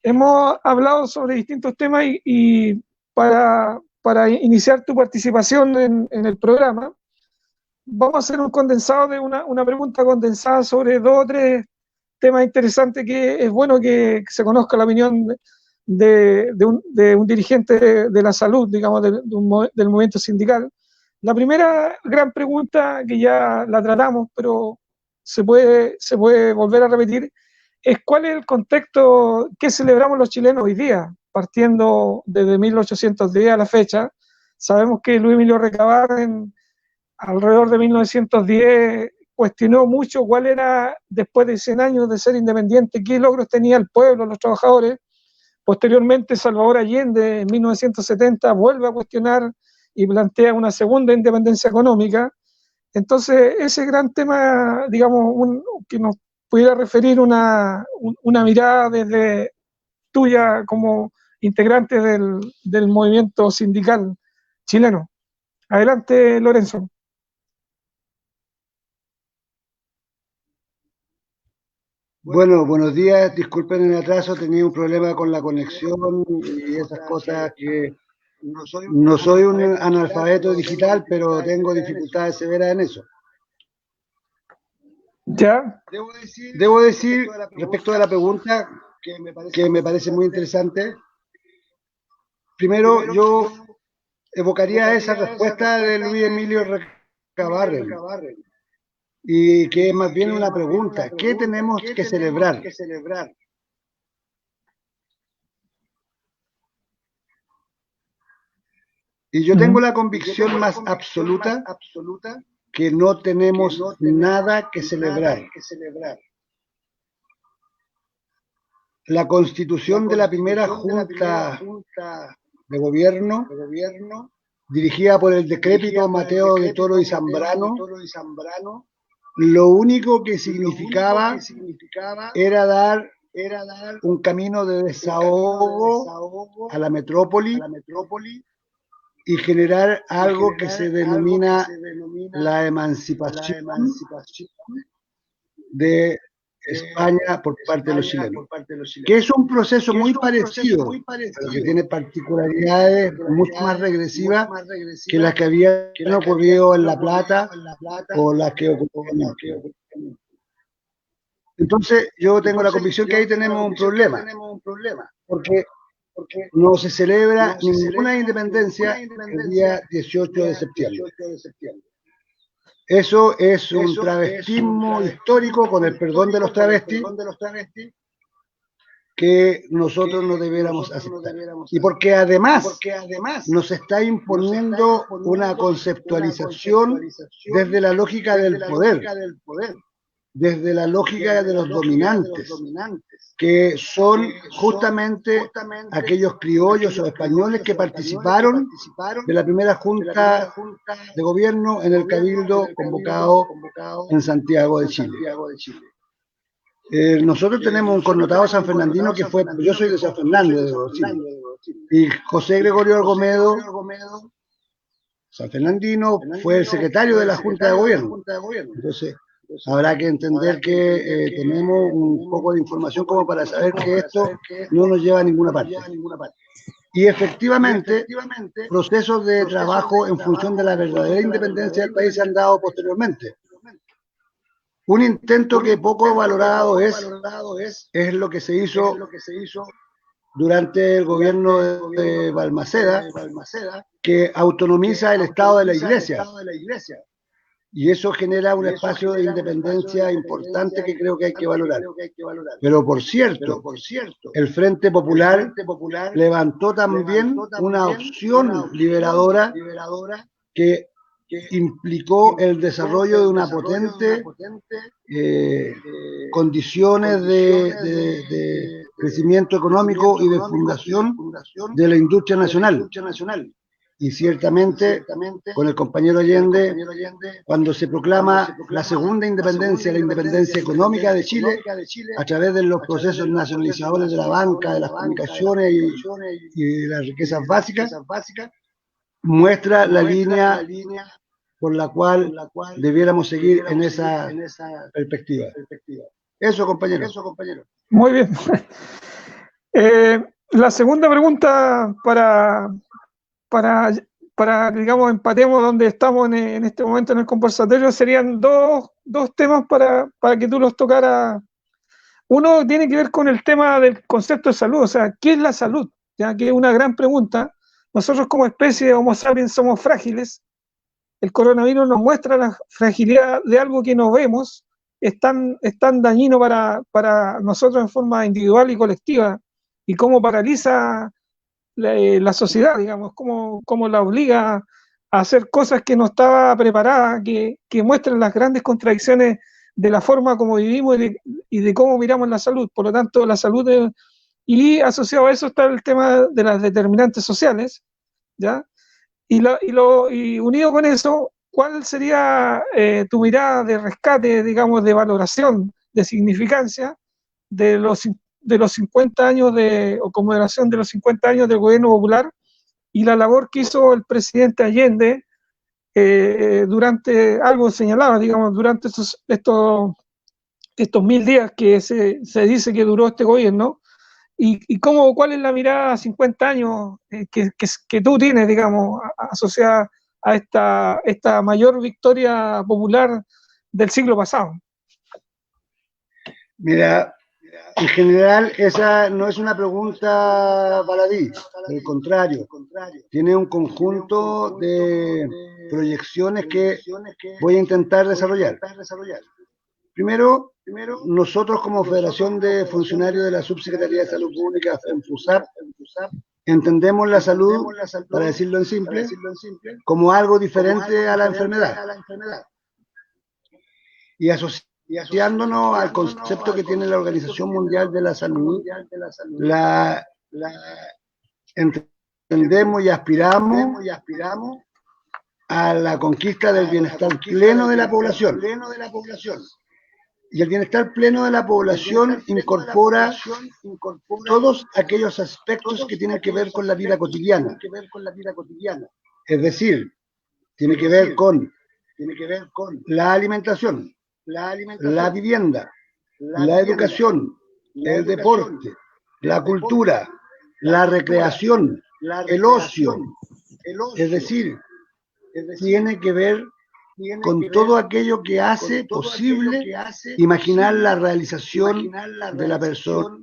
hemos hablado sobre distintos temas y para iniciar tu participación en el programa, vamos a hacer un condensado de una pregunta condensada sobre 2 o 3 temas interesantes que es bueno que se conozca la opinión de un dirigente de la salud, digamos, del movimiento sindical. La primera gran pregunta, que ya la tratamos, pero se puede volver a repetir, es cuál es el contexto que celebramos los chilenos hoy día, partiendo desde 1810 a la fecha. Sabemos que Luis Emilio Recabar alrededor de 1910 cuestionó mucho cuál era, después de 100 años de ser independiente, qué logros tenía el pueblo, los trabajadores. Posteriormente, Salvador Allende, en 1970, vuelve a cuestionar y plantea una segunda independencia económica. Entonces, ese gran tema, digamos, que nos pudiera referir una mirada desde tuya como integrante del movimiento sindical chileno. Adelante, Lorenzo. Bueno, buenos días, disculpen el atraso, tenía un problema con la conexión y esas cosas que no soy un analfabeto digital, pero tengo dificultades severas en eso. ¿Ya? Debo decir, respecto a la pregunta, que me parece muy interesante, primero yo evocaría esa respuesta de Luis Emilio Recabarren, y que es más bien una pregunta: ¿qué tenemos que celebrar? Y yo tengo la convicción más absoluta que no tenemos nada que celebrar. La constitución de la primera junta de gobierno, dirigida por el decrépito Mateo de Toro y Zambrano, lo único que significaba era dar un camino de desahogo a la metrópoli y generar algo que se denomina la emancipación de España por parte de los chilenos, que es un proceso muy parecido, pero que tiene particularidades mucho más regresivas que las que habían ocurrido en La Plata o las que ocurrieron en Chile. Entonces yo tengo la convicción que ahí tenemos un problema, porque no se celebra ninguna independencia el día 18 de septiembre. Eso es un travestismo histórico, con el perdón de los travestis, que nosotros no debiéramos aceptar. Y porque además nos está imponiendo una conceptualización desde la lógica del poder, desde la lógica de los dominantes, que son justamente aquellos criollos o españoles que participaron de la primera junta de gobierno en el Cabildo convocado en Santiago de Chile. Nosotros tenemos un connotado sanfernandino que fue, yo soy de San Fernando, de Chile, y José Gregorio Argomedo, sanfernandino, fue el secretario de la Junta de Gobierno. Entonces, habrá que entender que tenemos un poco de información como para saber que esto no nos lleva a ninguna parte. Y efectivamente, procesos de trabajo en función de la verdadera independencia del país se han dado posteriormente. Un intento que poco valorado es lo que se hizo durante el gobierno de Balmaceda, que autonomiza el Estado de la Iglesia. Y eso genera un espacio de independencia importante que creo que hay que valorar. Pero por cierto, el Frente Popular levantó también una opción liberadora que implicó el desarrollo de una potente condiciones de crecimiento económico y de fundación de la industria nacional. Y ciertamente, con el compañero Allende, cuando se proclama la segunda independencia, la independencia económica de Chile, a través de los procesos nacionalizadores de la banca, de las comunicaciones y de las riquezas básicas, muestra la línea por la cual debiéramos seguir en esa perspectiva. Eso, compañero. Muy bien. La segunda pregunta para digamos, empatemos donde estamos en este momento en el conversatorio, serían dos temas para que tú los tocaras. Uno tiene que ver con el tema del concepto de salud, o sea, ¿qué es la salud? Ya que es una gran pregunta. Nosotros como especie de Homo sapiens somos frágiles. El coronavirus nos muestra la fragilidad de algo que no vemos, es tan dañino para nosotros en forma individual y colectiva, y cómo paraliza la sociedad, digamos, cómo la obliga a hacer cosas que no estaba preparada, que muestran las grandes contradicciones de la forma como vivimos y de cómo miramos la salud. Por lo tanto, la salud, y asociado a eso está el tema de las determinantes sociales, ¿ya? Y unido con eso, ¿cuál sería tu mirada de rescate, digamos, de valoración, de significancia de los 50 años o conmemoración de los 50 años del gobierno popular y la labor que hizo el presidente Allende durante, algo señalaba, digamos, durante estos 1000 días que se dice que duró este gobierno? ¿Y cuál es la mirada a 50 años que tú tienes, digamos, asociada a esta mayor victoria popular del siglo pasado? Mira, en general esa no es una pregunta baladí, al contrario, tiene un conjunto de proyecciones que voy a intentar desarrollar. Primero, nosotros como Federación de Funcionarios de la Subsecretaría de Salud Pública, FENFUSAP, entendemos la salud, para decirlo en simple, como algo diferente a la enfermedad. Y asociándonos al concepto que tiene la Organización Mundial de la Salud, entendemos y aspiramos a la conquista del bienestar pleno de la población. Y el bienestar pleno de la población incorpora todos aquellos aspectos que tienen que ver con la vida cotidiana. Es decir, tiene que ver con la alimentación, la vivienda, la educación, el deporte, la cultura, la recreación, el ocio. Es decir, tiene que ver con todo aquello que hace posible imaginar la realización de la persona.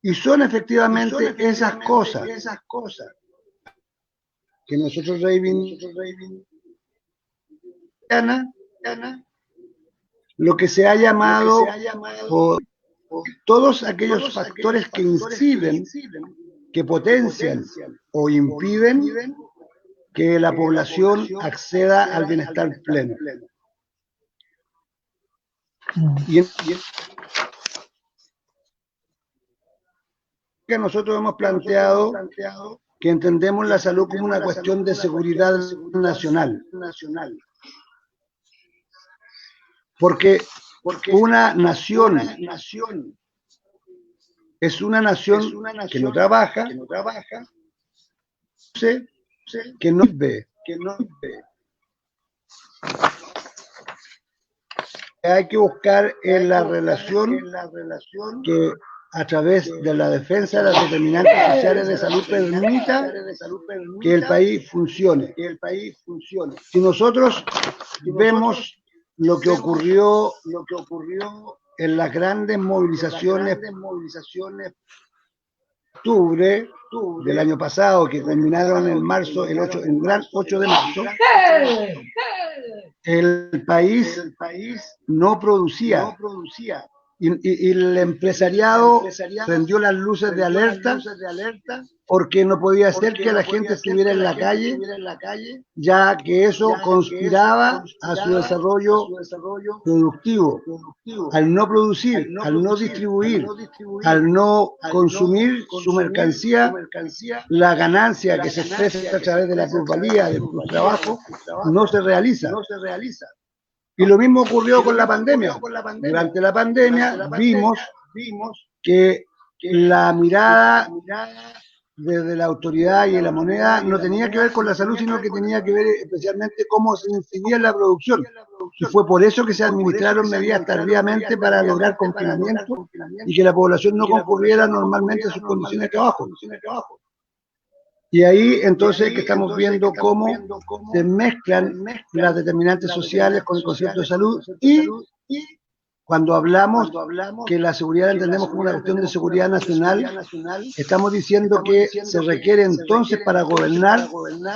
Y son efectivamente esas cosas que nosotros reivindicamos, lo que se ha llamado por todos aquellos factores que inciden, que potencian o impiden que la población acceda al bienestar pleno. Y que nosotros hemos planteado que entendemos la salud como una cuestión de seguridad nacional. Porque una nación es una nación que no trabaja, que no vive. Hay que buscar en la relación que a través de la defensa de las determinantes sociales de salud permita que el país funcione. Si nosotros vemos lo que ocurrió en las grandes movilizaciones de octubre del año pasado, que culminaron en marzo, el gran 8 de marzo, el país no producía. Y el empresariado prendió las luces de alerta porque no podía ser que la gente estuviera en la calle, ya que eso conspiraba a su desarrollo productivo. Al no producir, al no distribuir, al no consumir su mercancía, la ganancia que se expresa a través de la plusvalía del trabajo no se realiza. Y lo mismo ocurrió con la pandemia. Durante la pandemia vimos que la mirada desde la autoridad y de la moneda no tenía que ver con la salud, sino que tenía que ver especialmente cómo se incidía en la producción. Y fue por eso que se administraron medidas tardíamente para lograr confinamiento y que la población no concurriera normalmente a sus condiciones de trabajo. Y ahí entonces que estamos viendo cómo se mezclan las determinantes sociales con el concepto de salud, y cuando hablamos que la seguridad la entendemos como una cuestión de seguridad nacional, estamos diciendo que se requiere entonces para gobernar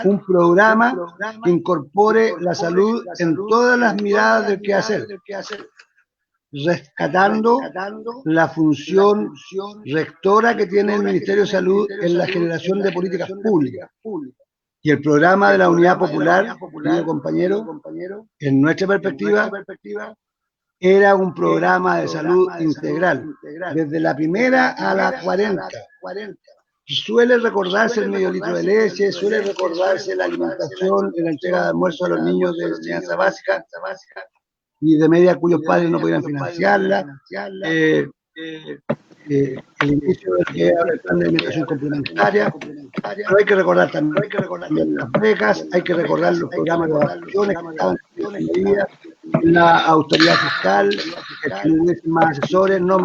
un programa que incorpore la salud en todas las miradas del quehacer, rescatando la función rectora que tiene el Ministerio de Salud en la generación de políticas públicas. Y el programa de la Unidad Popular, querido compañero, en nuestra perspectiva, era un programa de salud integral, desde la primera a la 40. Suele recordarse el medio litro de leche, suele recordarse la alimentación, la entrega de almuerzo a los niños de enseñanza básica y de media cuyos padres no podían financiarla, el inicio del que habla el plan de alimentación complementaria, pero hay que recordar también las becas, hay que recordar los programas de vacaciones que estaban en medida, la autoridad fiscal, que hubiesen más asesores, no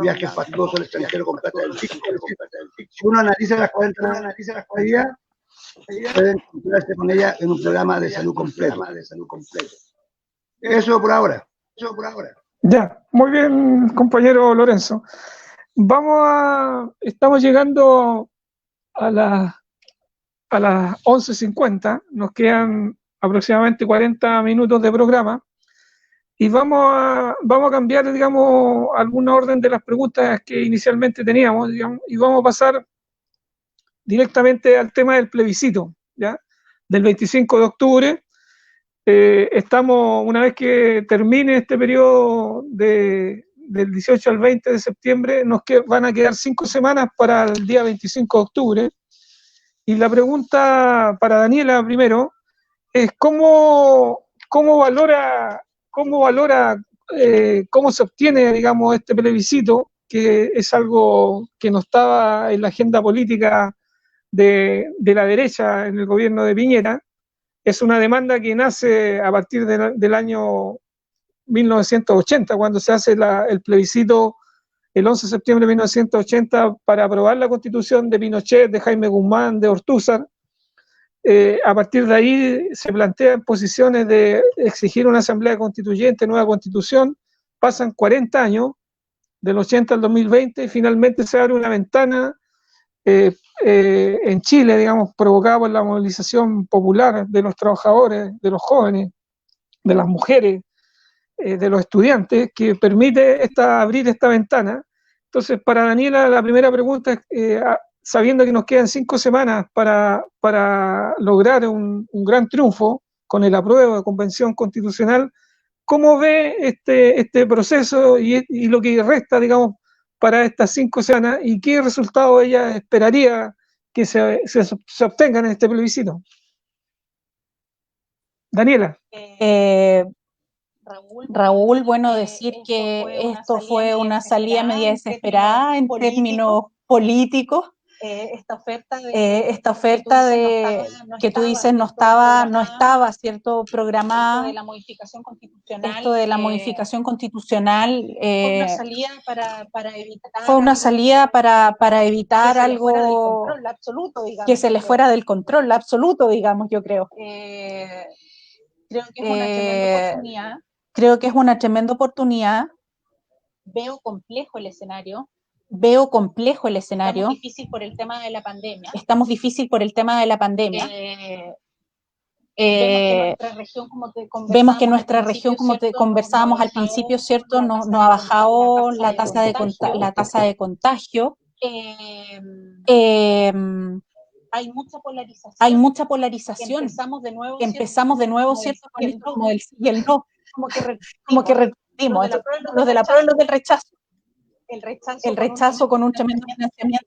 viajes fastuosos al extranjero con plata del fisco. Si uno analiza las 40 medidas, pueden encontrarse con ella en un programa de salud completo. Eso por ahora. Ya, muy bien, compañero Lorenzo. Estamos llegando a las 11:50, nos quedan aproximadamente 40 minutos de programa y vamos a cambiar, digamos, alguna orden de las preguntas que inicialmente teníamos, digamos, y vamos a pasar directamente al tema del plebiscito, ¿ya? Del 25 de octubre. Estamos, una vez que termine este periodo del 18 al 20 de septiembre, van a quedar 5 semanas para el día 25 de octubre. Y la pregunta para Daniela primero es cómo valora, cómo se obtiene, digamos, este plebiscito, que es algo que no estaba en la agenda política de la derecha en el gobierno de Piñera. Es una demanda que nace a partir del año 1980, cuando se hace el plebiscito el 11 de septiembre de 1980 para aprobar la constitución de Pinochet, de Jaime Guzmán, de Ortúzar. A partir de ahí se plantean posiciones de exigir una asamblea constituyente, nueva constitución. Pasan 40 años, del 80 al 2020, y finalmente se abre una ventana en Chile, digamos, provocada por la movilización popular de los trabajadores, de los jóvenes, de las mujeres, de los estudiantes, que permite abrir esta ventana. Entonces, para Daniela, la primera pregunta es, sabiendo que nos quedan 5 semanas para lograr un gran triunfo con el apruebo de Convención Constitucional, ¿cómo ve este proceso y lo que resta, digamos, para estas 5 semanas y qué resultado ella esperaría que se obtengan en este plebiscito? Daniela. Raúl, bueno, decir que esto fue una salida media desesperada en términos políticos. Esta oferta que tú dices no estaba, ¿cierto?, programada. Esto de la modificación constitucional fue una salida para evitar algo que se les fuera del control absoluto, digamos, yo creo. Creo que es una tremenda oportunidad. Veo complejo el escenario. Estamos difícil por el tema de la pandemia. Vemos que nuestra región, como te conversábamos al principio, ¿cierto?, no ha bajado la tasa de contagio. Hay mucha polarización. Empezamos de nuevo, ¿cierto?, con esto como del sí y el no. Como que repetimos, los del apruebo y los del rechazo. El rechazo con un tremendo financiamiento,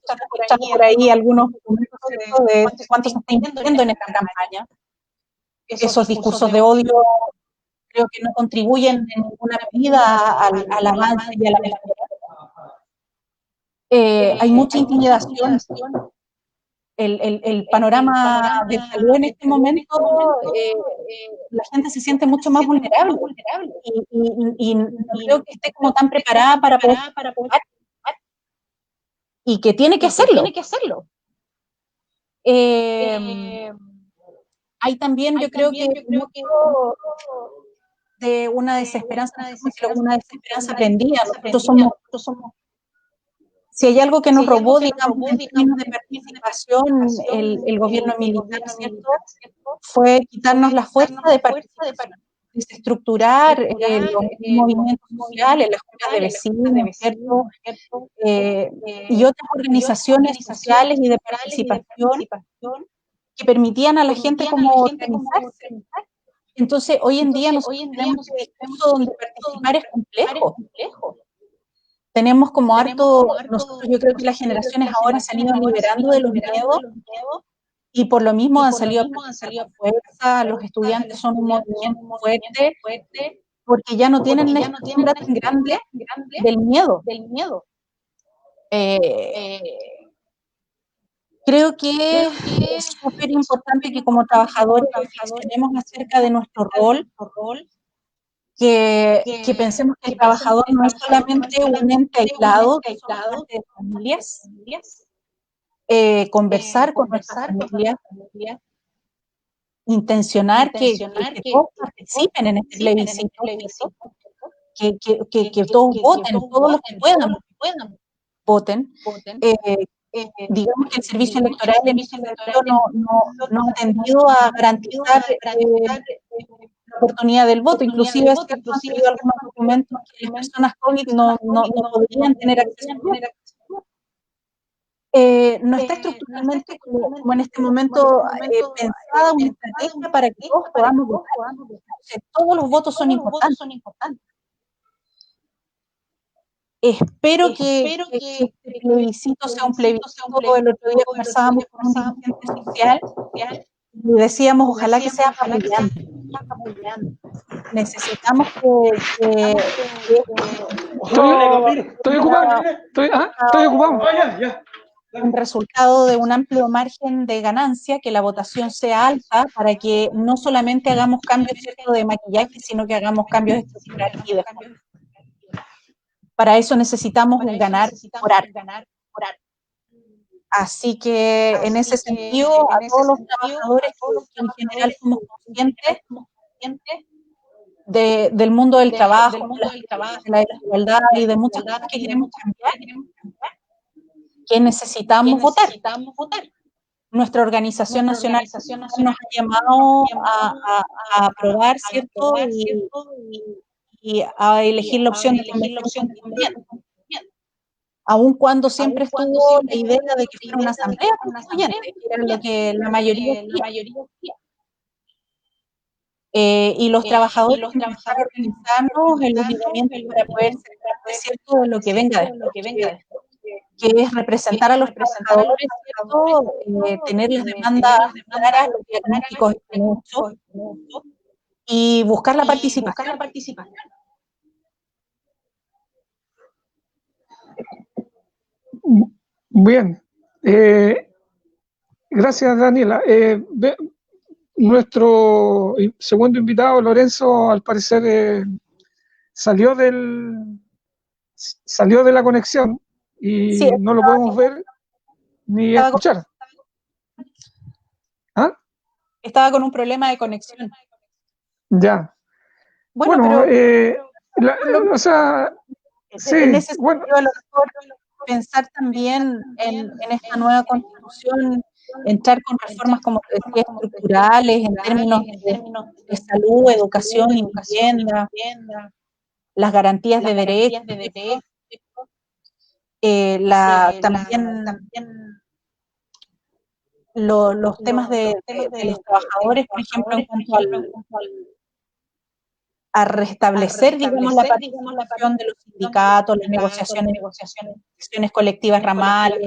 por ahí algunos documentos, ¿cierto?, de cuánto se está invirtiendo en esta campaña. Esos discursos de odio creo que no contribuyen en ninguna medida al avance y a la mejora. Hay mucha intimidación. El panorama de salud en este momento, la gente se siente mucho más vulnerable y no creo que esté como tan preparada para poder y que tiene que hacerlo. Hay también, yo creo que de una desesperanza aprendida. Nosotros somos, si hay algo que nos robó, digamos, en términos de participación, el gobierno militar, ¿cierto?, fue quitarnos la fuerza de participación, desestructurar los movimientos sociales, las juntas de vecinos, ¿cierto?, y otras organizaciones sociales y de participación que permitían a la gente como organizarse. Entonces, hoy en día nosotros tenemos un discurso donde participar es complejo. Tenemos como harto, nosotros, yo creo que las generaciones ahora se han ido liberando de los miedos y por lo mismo han salido a fuerza, los estudiantes son un movimiento fuerte porque ya no tienen una sombra tan grande del miedo. Creo que es súper importante que como trabajadores reflexionemos acerca de nuestro rol, que pensemos que el trabajador no es solamente un ente aislado, que somos parte de familias, conversar con nuestras familias, intencionar que todos participen en este plebiscito, que todos voten, todos los que puedan voten. Digamos que el servicio electoral en este sentido no ha tendido a garantizar la oportunidad del voto, inclusive han salido algunos documentos que las personas COVID no podrían tener acceso al voto. No está estructuralmente como en este momento pensada una estrategia para que todos podamos votar. Todos los votos son importantes. Espero que este plebiscito sea un plebiscito. El otro día conversábamos con un dirigente social y decíamos, ojalá que sea apabullante. Necesitamos que Estoy ocupado. Estoy ocupado. Un resultado de un amplio margen de ganancia, que la votación sea alta para que no solamente hagamos cambios, ¿cierto?, de maquillaje, sino que hagamos cambios estructurales y de fondo. Para eso necesitamos ganar, orar. Así que en ese sentido, a todos los trabajadores que en general somos conscientes del mundo del trabajo, de la desigualdad y de muchas cosas que queremos cambiar, que necesitamos votar. Nuestra organización nacional nos ha llamado a aprobar, ¿cierto?, y a elegir la opción de convención constituyente. aun cuando siempre estuvo la idea de que fuera una asamblea constituyente, que era lo que la mayoría quería. Y los trabajadores empezaron a organizarnos en los lineamientos para poder ser parte, ¿cierto?, de lo que venga después, que es representar a los trabajadores, ¿cierto?, tener las demandas claras, los diagnósticos estén hechos, y buscar la participación. Bien. Gracias, Daniela. Nuestro segundo invitado, Lorenzo, al parecer salió de la conexión y Sí, no lo podemos ver ni escuchar. ¿Ah? Estaba con un problema de conexión. Ya. Bueno, o sea, sí, en ese sentido, a lo mejor pensar también en esta nueva constitución, entrar con reformas, como te decía, estructurales, en términos de salud, educación y vivienda, las garantías de derechos, también los temas de los trabajadores, por ejemplo, en cuanto a restablecer, digamos, la participación de los sindicatos, las negociaciones colectivas ramales,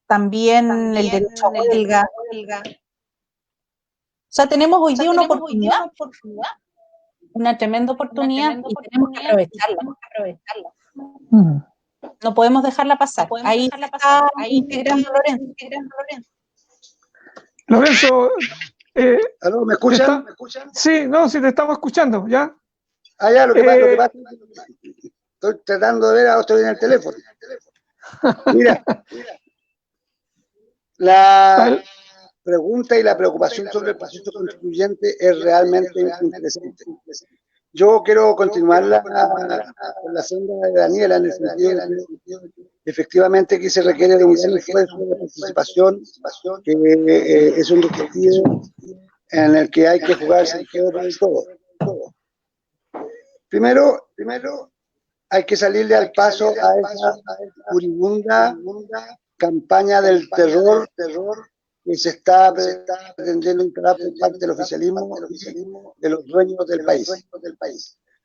también el derecho a huelga. O sea, tenemos hoy día una oportunidad, una tremenda oportunidad, y tenemos que aprovecharla. No podemos dejarla pasar. Ahí está integrando Lorenzo. Lorenzo, ¿Aló, me escuchan? Sí, no, sí te estamos escuchando, ¿ya? Lo que pasa, estoy tratando de ver a otro en el teléfono. Mira, la pregunta y la preocupación sobre el proceso constituyente es realmente interesante. Yo quiero continuar la senda de Daniela, en el sentido de que efectivamente aquí se requiere de un gran esfuerzo de participación, que es un objetivo en el que hay que jugarse el juego para el todo. Primero, hay que salirle al paso a esa furibunda campaña del terror que se está pretendiendo instalar por parte del oficialismo de los dueños del país,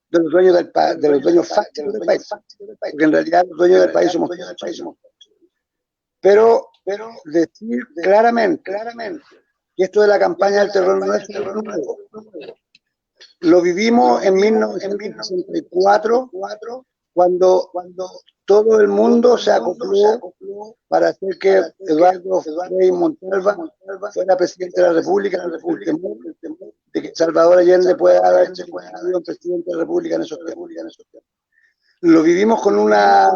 de los dueños fácticos del país, porque en realidad los dueños del país somos todos. Pero decir claramente que esto de la campaña del terror no es nuevo. Lo vivimos en 1964, cuando todo el mundo se acopló para hacer que Eduardo Frei Montalva fuera presidente de la República, de que Salvador Allende pueda haber sido presidente de la República en esos tiempos. Lo vivimos con una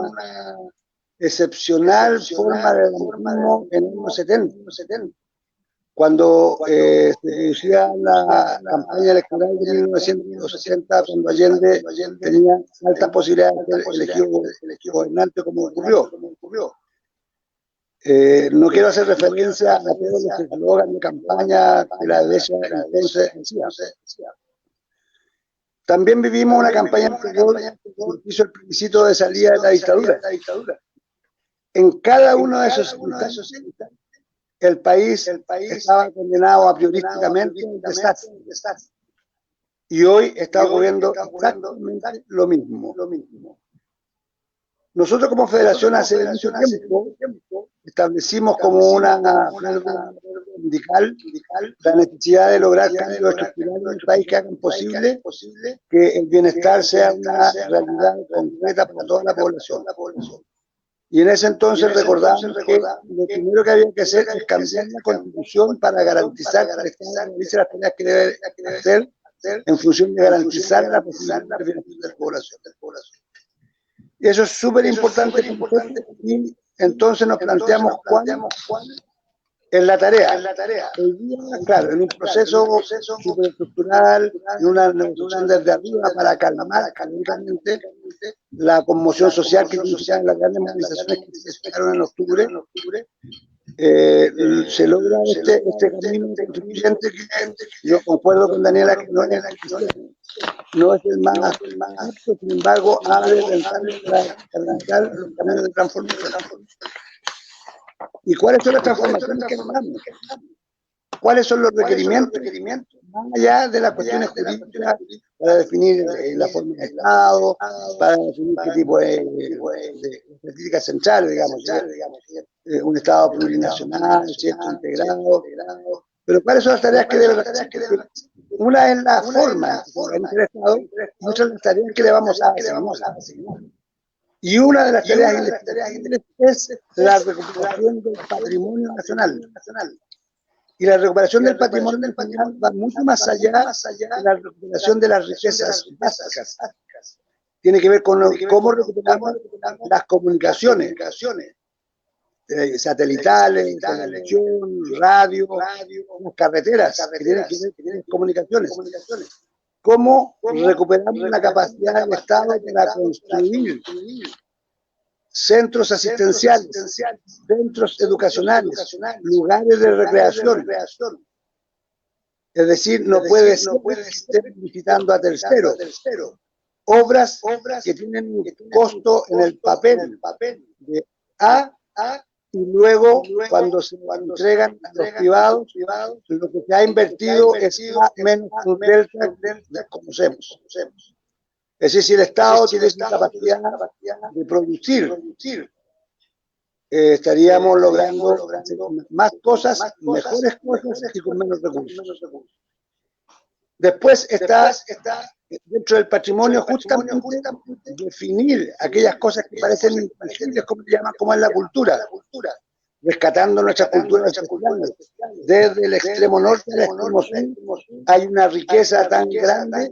excepcional forma de organismo en los años 70. Cuando se producía la campaña electoral de 1960, cuando Allende tenía altas posibilidades de ser elegido gobernante, como ocurrió. No quiero hacer referencia a todos los eslogans de campaña que la derecha entonces decía. También vivimos una campaña anterior que hizo el plebiscito de salida de la dictadura. En cada uno de esos el país estaba condenado a priorísticamente al desastre. Y hoy está ocurriendo exactamente lo mismo. Nosotros como federación hace mucho tiempo establecimos como una sindical la necesidad de lograr cambios estructurales en el país que hagan posible que el bienestar sea una realidad concreta para toda la población. Y en ese entonces recordamos que lo primero que había que hacer es cambiar la Constitución para garantizar que el Estado realice las tareas que debe hacer en función de garantizar la posibilidad de bienestar de la población. Y eso es súper importante, y entonces nos planteamos cuál es la tarea. Hoy día, claro, en un proceso superestructural, en una negociación desde arriba para calmar calóricamente la conmoción social que iniciaron las grandes movilizaciones que se dieron en octubre, se logra este camino constituyente que yo concuerdo con Daniela que no es el más apto, sin embargo, abre ventanas para arrancar los caminos de transformación. ¿Y cuáles son las transformaciones que necesitamos? ¿Cuáles son los requerimientos? Más allá de las cuestiones jurídicas, para definir la forma de Estado, para definir qué tipo de políticas centrales, digamos, un Estado plurinacional, ¿cierto? Integrado. Pero ¿cuáles son las tareas que deben hacer? Una es la forma del Estado, y otra es las tareas que le vamos a asignar. Y una de las tareas es la recuperación del patrimonio nacional. Y la recuperación del patrimonio nacional va mucho más allá de la recuperación de las riquezas básicas. Tiene que ver con cómo recuperamos las comunicaciones satelitales, televisión, radio, carreteras, que tienen que ver con comunicaciones. Cómo recuperamos la capacidad del Estado para construir centros asistenciales, centros educacionales, lugares de recreación. Es decir, no puede ser que estén visitando a terceros. Obras que tienen un costo en el papel de A, y luego cuando se entregan a los privados, lo que se ha invertido es A menos un delta que conocemos. Es decir, si el Estado tiene la capacidad de producir, estaríamos logrando más cosas, mejores cosas y con menos recursos. Después está dentro del patrimonio justamente definir aquellas cosas que parecen intangibles, como es la cultura, rescatando nuestras culturas ancestrales. Desde el extremo norte al extremo sur hay una riqueza tan grande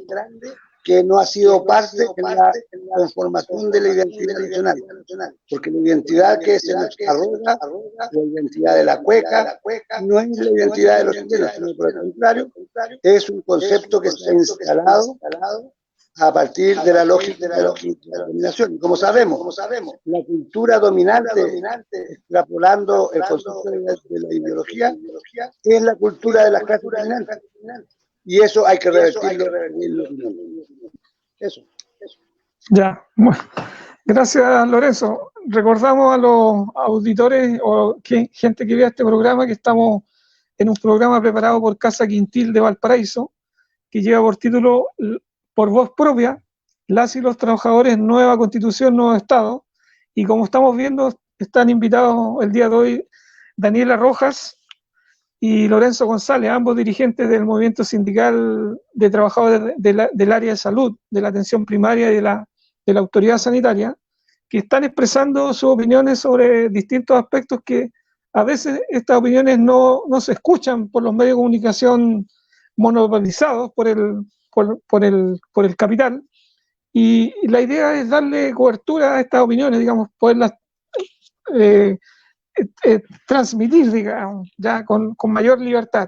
que no ha sido parte en la conformación de la identidad nacional, porque la identidad que se nos arroga, la identidad de la cueca, no es la identidad de los chilenos, sino por el contrario, es un concepto que se ha instalado a partir de la lógica de la dominación. Como sabemos, la cultura dominante, extrapolando el concepto de la ideología, es la cultura de las clases dominantes. Y eso hay que revertirlo. Eso. Ya, bueno, gracias Lorenzo. Recordamos a los auditores o gente que vea este programa que estamos en un programa preparado por Casa Quintil de Valparaíso, que lleva por título Por Voz Propia, las y los trabajadores, nueva constitución, nuevo Estado. Y como estamos viendo, están invitados el día de hoy Daniela Rojas y Lorenzo González, ambos dirigentes del movimiento sindical de trabajadores del área de salud, de la atención primaria y de la autoridad sanitaria, que están expresando sus opiniones sobre distintos aspectos que a veces estas opiniones no se escuchan por los medios de comunicación monopolizados por el capital, y la idea es darle cobertura a estas opiniones, digamos, poderlas transmitir, digamos, ya con mayor libertad.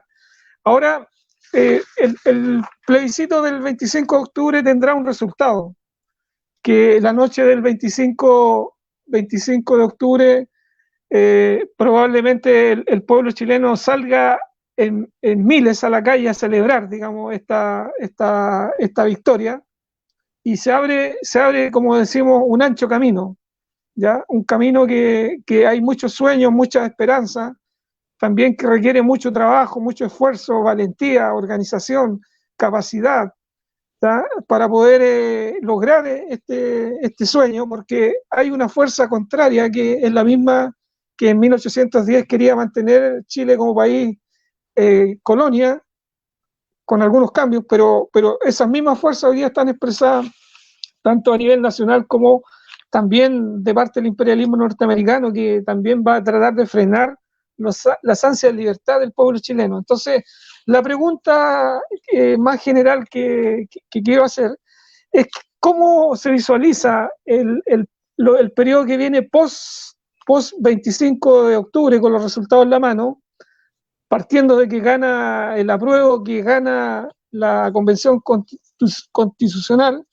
Ahora, el plebiscito del 25 de octubre tendrá un resultado, que la noche del 25 de octubre probablemente el pueblo chileno salga en miles a la calle a celebrar, digamos, esta victoria, y se abre, como decimos, un ancho camino, ¿ya? Un camino que hay muchos sueños, mucha esperanza, también que requiere mucho trabajo, mucho esfuerzo, valentía, organización, capacidad, ¿ya? Para poder lograr este sueño, porque hay una fuerza contraria que es la misma que en 1810 quería mantener Chile como país colonia, con algunos cambios, pero esas mismas fuerzas hoy día están expresadas tanto a nivel nacional como también de parte del imperialismo norteamericano, que también va a tratar de frenar las ansias de libertad del pueblo chileno. Entonces, la pregunta más general que quiero hacer es cómo se visualiza el periodo que viene post 25 de octubre con los resultados en la mano, partiendo de que gana el apruebo, que gana la convención constitucional.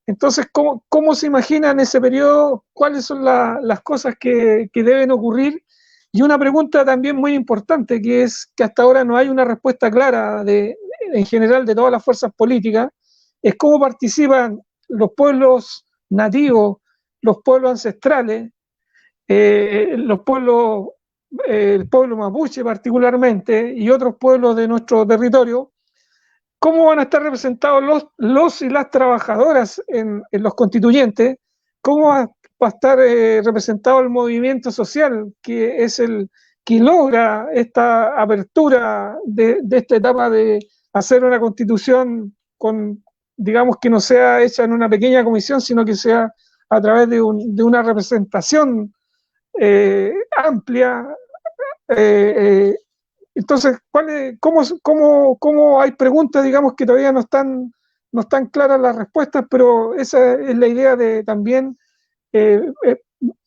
Entonces, ¿cómo se imaginan ese periodo? ¿Cuáles son las cosas que deben ocurrir? Y una pregunta también muy importante, que es que hasta ahora no hay una respuesta clara en general de todas las fuerzas políticas, es cómo participan los pueblos nativos, los pueblos ancestrales, los pueblos, el pueblo mapuche particularmente, y otros pueblos de nuestro territorio, cómo van a estar representados los y las trabajadoras en los constituyentes, cómo va a estar representado el movimiento social, que es el que logra esta apertura de esta etapa de hacer una constitución con, digamos, que no sea hecha en una pequeña comisión, sino que sea a través de una representación amplia. eh, eh, entonces, ¿cómo hay preguntas, digamos, que todavía no están claras las respuestas, pero esa es la idea de también eh, eh,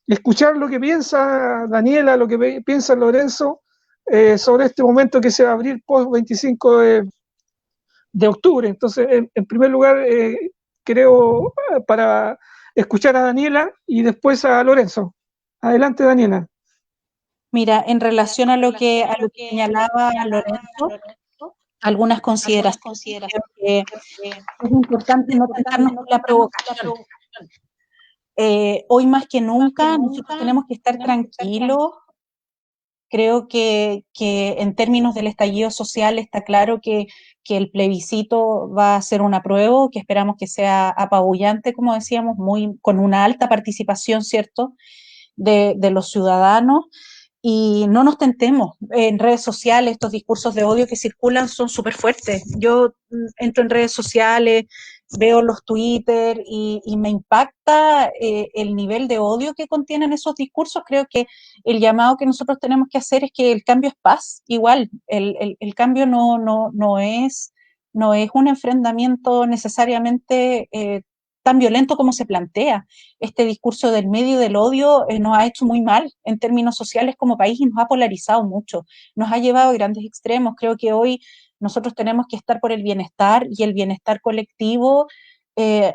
escuchar lo que piensa Daniela, lo que piensa Lorenzo sobre este momento que se va a abrir post 25 de octubre. Entonces, en primer lugar, creo para escuchar a Daniela y después a Lorenzo. Adelante, Daniela. Mira, en relación a lo que señalaba Lorenzo, algunas consideraciones. Creo que es importante no tentarnos por la provocación. Hoy más que nunca nosotros tenemos que estar tranquilos. Creo que en términos del estallido social está claro que el plebiscito va a ser un apruebo, que esperamos que sea apabullante, como decíamos, con una alta participación, ¿cierto?, de los ciudadanos. Y no nos tentemos. En redes sociales estos discursos de odio que circulan son súper fuertes. Yo entro en redes sociales, veo los Twitter y me impacta el nivel de odio que contienen esos discursos. Creo que el llamado que nosotros tenemos que hacer es que el cambio es paz. Igual, el cambio no es un enfrentamiento necesariamente tan violento como se plantea. Este discurso del medio del odio nos ha hecho muy mal en términos sociales como país y nos ha polarizado mucho, nos ha llevado a grandes extremos. Creo que hoy nosotros tenemos que estar por el bienestar y el bienestar colectivo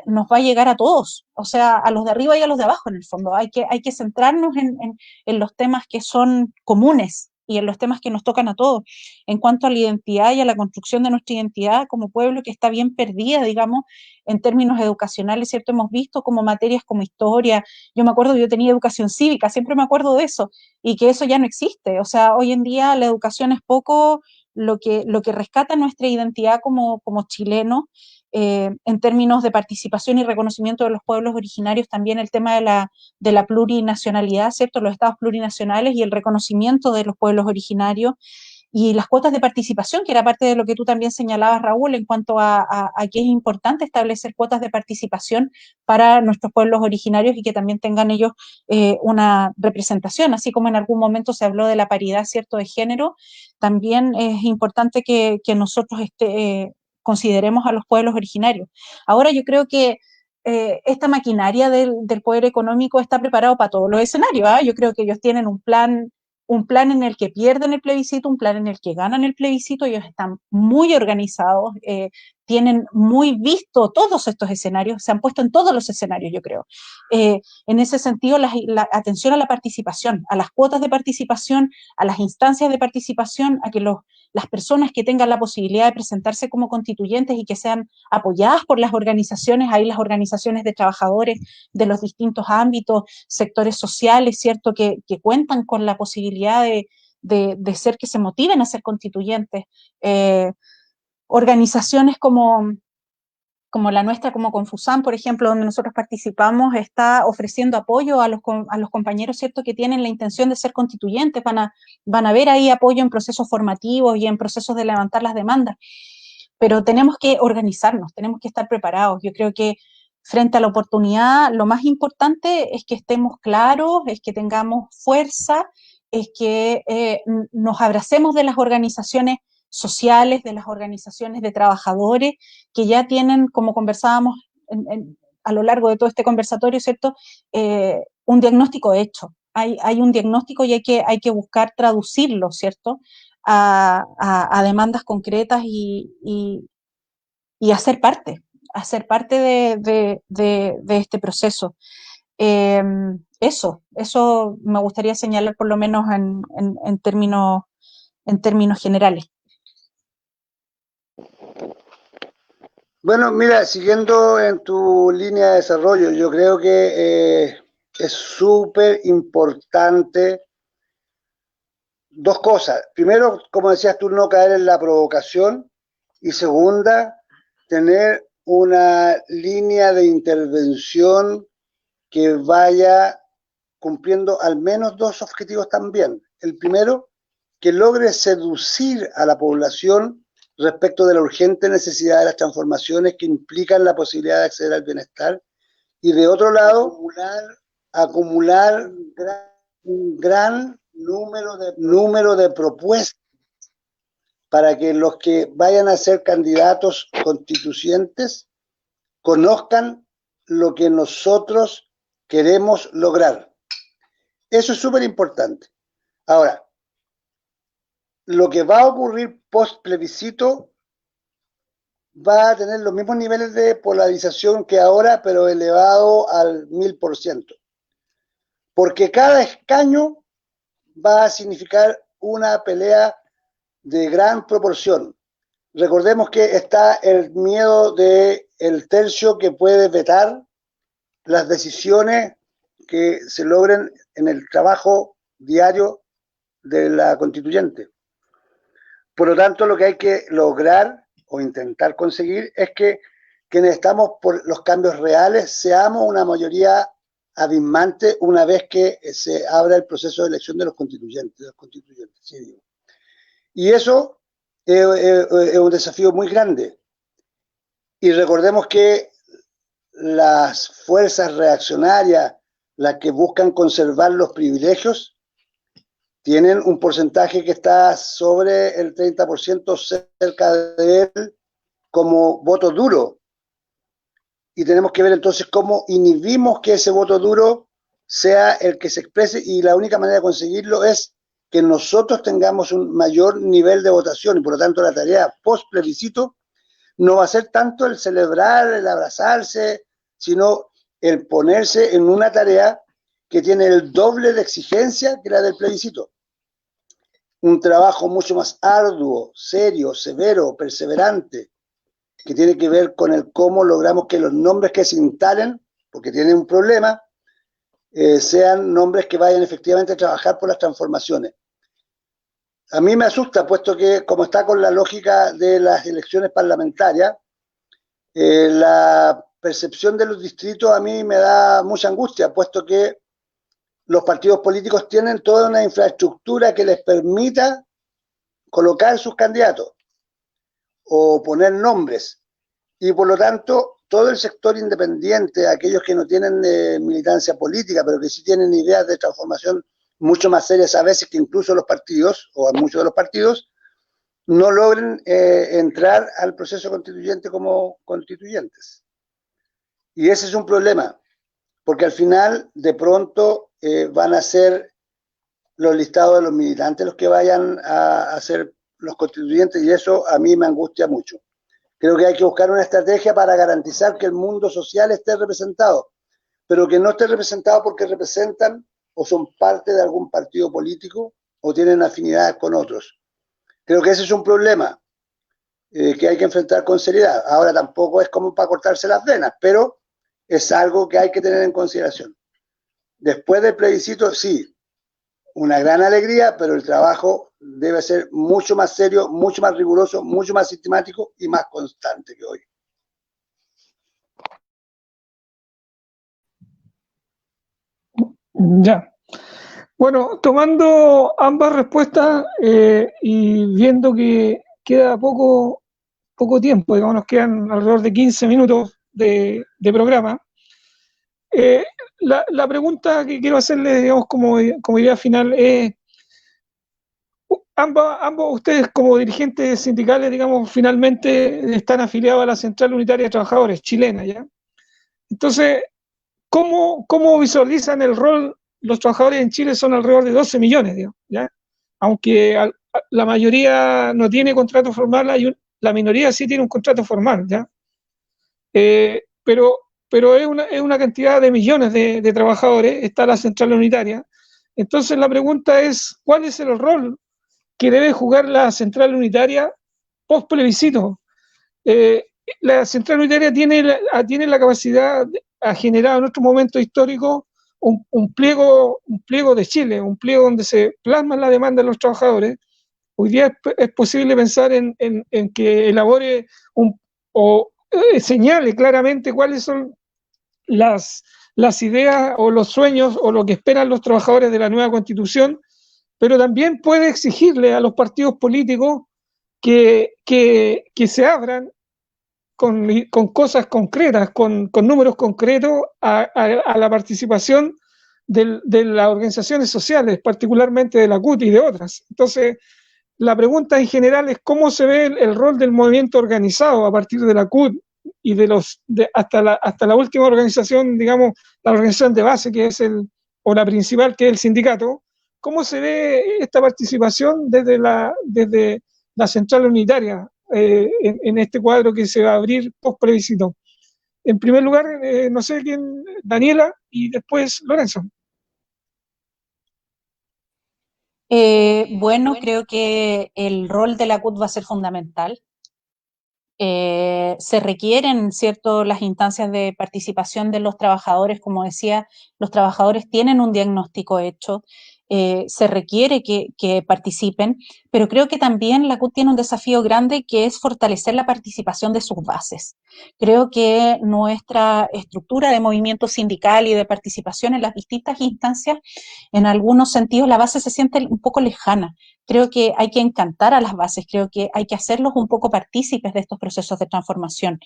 nos va a llegar a todos, o sea, a los de arriba y a los de abajo en el fondo. Hay que centrarnos en los temas que son comunes y en los temas que nos tocan a todos. En cuanto a la identidad y a la construcción de nuestra identidad como pueblo que está bien perdida, digamos, en términos educacionales, ¿cierto? Hemos visto como materias como historia, yo me acuerdo que yo tenía educación cívica, siempre me acuerdo de eso, y que eso ya no existe. O sea, hoy en día la educación es poco lo que rescata nuestra identidad como chilenos, en términos de participación y reconocimiento de los pueblos originarios, también el tema de la plurinacionalidad, ¿cierto? Los estados plurinacionales y el reconocimiento de los pueblos originarios, y las cuotas de participación, que era parte de lo que tú también señalabas, Raúl, en cuanto a que es importante establecer cuotas de participación para nuestros pueblos originarios y que también tengan ellos una representación, así como en algún momento se habló de la paridad, ¿cierto?, de género, también es importante que nosotros consideremos a los pueblos originarios. Ahora yo creo que esta maquinaria del poder económico está preparado para todos los escenarios, ¿eh? Yo creo que ellos tienen un plan en el que pierden el plebiscito, un plan en el que ganan el plebiscito. Ellos están muy organizados, tienen muy visto todos estos escenarios, se han puesto en todos los escenarios, yo creo. En ese sentido, la atención a la participación, a las cuotas de participación, a las instancias de participación, a que las personas que tengan la posibilidad de presentarse como constituyentes y que sean apoyadas por las organizaciones, ahí las organizaciones de trabajadores de los distintos ámbitos, sectores sociales, ¿cierto?, que cuentan con la posibilidad de ser, que se motiven a ser constituyentes. Organizaciones como la nuestra, como Confusam, por ejemplo, donde nosotros participamos, está ofreciendo apoyo a los compañeros, ¿cierto?, que tienen la intención de ser constituyentes, van a ver ahí apoyo en procesos formativos y en procesos de levantar las demandas, pero tenemos que organizarnos, tenemos que estar preparados. Yo creo que frente a la oportunidad, lo más importante es que estemos claros, es que tengamos fuerza, es que nos abracemos de las organizaciones sociales, de las organizaciones de trabajadores, que ya tienen, como conversábamos a lo largo de todo este conversatorio, ¿cierto?, un diagnóstico hecho. Hay un diagnóstico y hay que buscar traducirlo, ¿cierto?, a demandas concretas y hacer parte de este proceso. eso me gustaría señalar por lo menos en términos generales. Bueno, mira, siguiendo en tu línea de desarrollo, yo creo que es súper importante dos cosas. Primero, como decías tú, no caer en la provocación. Y segunda, tener una línea de intervención que vaya cumpliendo al menos dos objetivos también. El primero, que logre seducir a la población respecto de la urgente necesidad de las transformaciones que implican la posibilidad de acceder al bienestar. Y de otro lado, acumular un gran número de propuestas para que los que vayan a ser candidatos constituyentes conozcan lo que nosotros queremos lograr. Eso es súper importante. Ahora, lo que va a ocurrir post plebiscito va a tener los mismos niveles de polarización que ahora, pero elevado al 1000%. Porque cada escaño va a significar una pelea de gran proporción. Recordemos que está el miedo del tercio que puede vetar las decisiones que se logren en el trabajo diario de la constituyente. Por lo tanto, lo que hay que lograr o intentar conseguir es que quienes estamos por los cambios reales seamos una mayoría abismante una vez que se abra el proceso de elección de los constituyentes. Sí, digo. Y eso es un desafío muy grande. Y recordemos que las fuerzas reaccionarias, las que buscan conservar los privilegios, tienen un porcentaje que está sobre el 30%, cerca de él, como voto duro. Y tenemos que ver entonces cómo inhibimos que ese voto duro sea el que se exprese, y la única manera de conseguirlo es que nosotros tengamos un mayor nivel de votación, y por lo tanto la tarea post plebiscito no va a ser tanto el celebrar, el abrazarse, sino el ponerse en una tarea que tiene el doble de exigencia que la del plebiscito. Un trabajo mucho más arduo, serio, severo, perseverante, que tiene que ver con el cómo logramos que los nombres que se instalen, porque tienen un problema, sean nombres que vayan efectivamente a trabajar por las transformaciones. A mí me asusta, puesto que como está con la lógica de las elecciones parlamentarias, la percepción de los distritos a mí me da mucha angustia, puesto que los partidos políticos tienen toda una infraestructura que les permita colocar sus candidatos o poner nombres, y por lo tanto todo el sector independiente, aquellos que no tienen militancia política, pero que sí tienen ideas de transformación mucho más serias a veces que incluso los partidos, o a muchos de los partidos, no logren entrar al proceso constituyente como constituyentes. Y ese es un problema, porque al final de pronto van a ser los listados de los militantes los que vayan a ser los constituyentes, y eso a mí me angustia mucho. Creo que hay que buscar una estrategia para garantizar que el mundo social esté representado, pero que no esté representado porque representan o son parte de algún partido político o tienen afinidades con otros. Creo que ese es un problema que hay que enfrentar con seriedad. Ahora tampoco es como para cortarse las venas, pero es algo que hay que tener en consideración. Después del plebiscito, sí, una gran alegría, pero el trabajo debe ser mucho más serio, mucho más riguroso, mucho más sistemático y más constante que hoy. Ya. Bueno, tomando ambas respuestas y viendo que queda poco tiempo, digamos, nos quedan alrededor de 15 minutos de programa, la pregunta que quiero hacerle, digamos, como idea final es, ambos ustedes como dirigentes sindicales, digamos, finalmente están afiliados a la Central Unitaria de Trabajadores chilena, ¿ya? Entonces, ¿cómo visualizan el rol? Los trabajadores en Chile son alrededor de 12 millones, digamos, ¿ya? Aunque la mayoría no tiene contrato formal, la minoría sí tiene un contrato formal, ¿ya? Pero pero es una cantidad de millones de trabajadores, está la central unitaria. Entonces la pregunta es, ¿cuál es el rol que debe jugar la central unitaria post plebiscito? La central unitaria tiene la capacidad, ha generado en otro momento histórico un pliego de Chile, un pliego donde se plasma la demanda de los trabajadores. Hoy día es posible pensar en que elabore o señale claramente cuáles son las ideas o los sueños o lo que esperan los trabajadores de la nueva constitución, pero también puede exigirle a los partidos políticos que se abran con cosas concretas, con números concretos a la participación de las organizaciones sociales, particularmente de la CUT y de otras. Entonces, la pregunta en general es cómo se ve el rol del movimiento organizado a partir de la CUT y hasta la última organización, digamos, la organización de base, que es o la principal, que es el sindicato. ¿Cómo se ve esta participación desde la central unitaria en este cuadro que se va a abrir post plebiscito? En primer lugar, no sé quién, Daniela, y después Lorenzo. Bueno, creo que el rol de la CUT va a ser fundamental. Se requieren, ¿cierto?, las instancias de participación de los trabajadores. Como decía, los trabajadores tienen un diagnóstico hecho, se requiere que participen, pero creo que también la CUT tiene un desafío grande, que es fortalecer la participación de sus bases. Creo que nuestra estructura de movimiento sindical y de participación en las distintas instancias, en algunos sentidos la base se siente un poco lejana. Creo que hay que encantar a las bases, creo que hay que hacerlos un poco partícipes de estos procesos de transformación.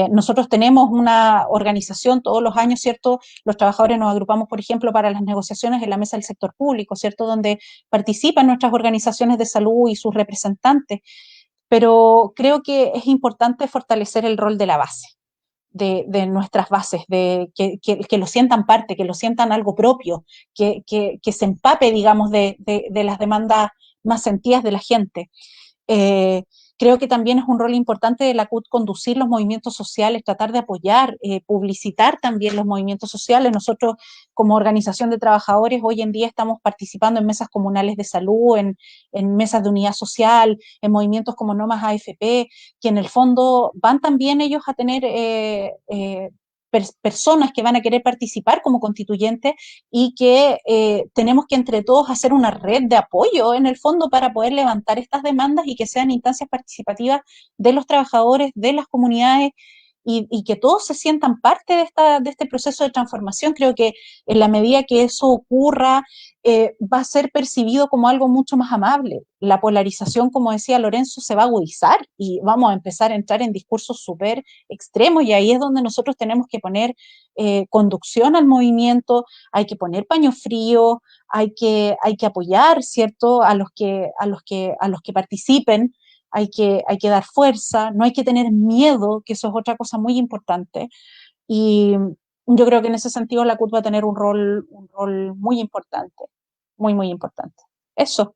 Nosotros tenemos una organización todos los años, ¿cierto? Los trabajadores nos agrupamos, por ejemplo, para las negociaciones en la mesa del sector público, ¿cierto? Donde participan nuestras organizaciones de salud y sus representantes, pero creo que es importante fortalecer el rol de la base. De nuestras bases, que lo sientan parte, que lo sientan algo propio, que se empape, digamos, de las demandas más sentidas de la gente. Creo que también es un rol importante de la CUT conducir los movimientos sociales, tratar de apoyar, publicitar también los movimientos sociales. Nosotros, como organización de trabajadores, hoy en día estamos participando en mesas comunales de salud, en mesas de unidad social, en movimientos como No Más AFP, que en el fondo van también ellos a tener personas que van a querer participar como constituyentes, y que tenemos que entre todos hacer una red de apoyo en el fondo para poder levantar estas demandas y que sean instancias participativas de los trabajadores, de las comunidades, y que todos se sientan parte de este proceso de transformación. Creo que en la medida que eso ocurra, va a ser percibido como algo mucho más amable. La polarización, como decía Lorenzo, se va a agudizar y vamos a empezar a entrar en discursos súper extremos, y ahí es donde nosotros tenemos que poner conducción al movimiento, hay que poner paño frío, hay que apoyar, ¿cierto?, a los que participen. Hay que dar fuerza, no hay que tener miedo, que eso es otra cosa muy importante. Y yo creo que en ese sentido la CUT va a tener un rol muy importante, muy, muy importante. Eso.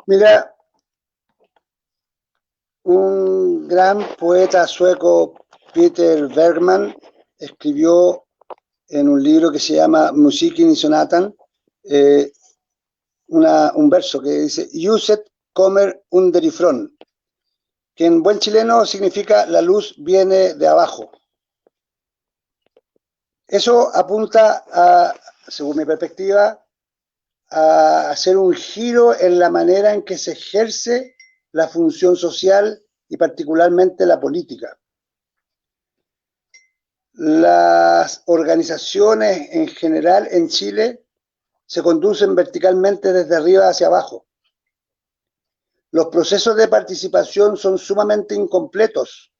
Mira, un gran poeta sueco, Peter Bergman, escribió en un libro que se llama Musiken i Sonatan, un verso que dice: Ljuset kommer underifrån, que en buen chileno significa la luz viene de abajo. Eso apunta a, según mi perspectiva, a hacer un giro en la manera en que se ejerce la función social y particularmente la política. Las organizaciones en general en Chile se conducen verticalmente desde arriba hacia abajo. Los procesos de participación son sumamente incompletos.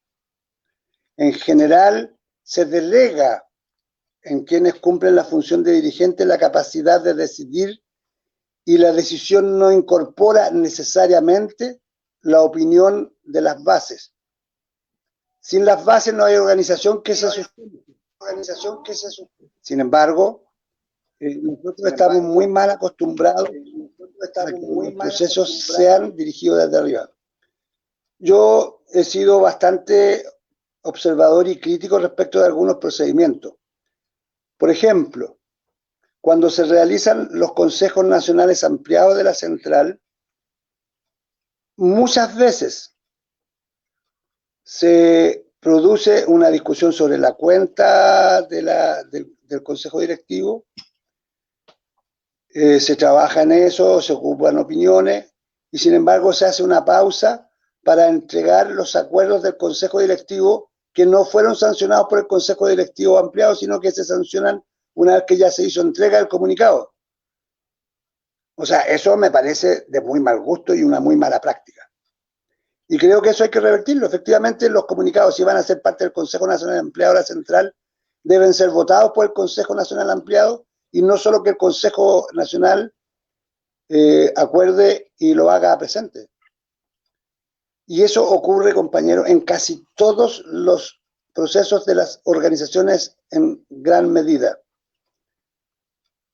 En general, se delega en quienes cumplen la función de dirigente la capacidad de decidir, y la decisión no incorpora necesariamente la opinión de las bases. Sin las bases no hay organización que se sustente. Sin embargo, nosotros estamos muy mal acostumbrados a que los procesos sean dirigidos desde arriba. Yo he sido bastante observador y crítico respecto de algunos procedimientos. Por ejemplo, cuando se realizan los consejos nacionales ampliados de la central, muchas veces se produce una discusión sobre la cuenta del consejo directivo, se trabaja en eso, se ocupan opiniones, y sin embargo se hace una pausa para entregar los acuerdos del consejo directivo que no fueron sancionados por el consejo directivo ampliado, sino que se sancionan una vez que ya se hizo entrega del comunicado. O sea, eso me parece de muy mal gusto y una muy mala práctica. Y creo que eso hay que revertirlo. Efectivamente, los comunicados, si van a ser parte del Consejo Nacional Ampliado de la Central, deben ser votados por el Consejo Nacional Ampliado, y no solo que el Consejo Nacional acuerde y lo haga presente. Y eso ocurre, compañero, en casi todos los procesos de las organizaciones en gran medida.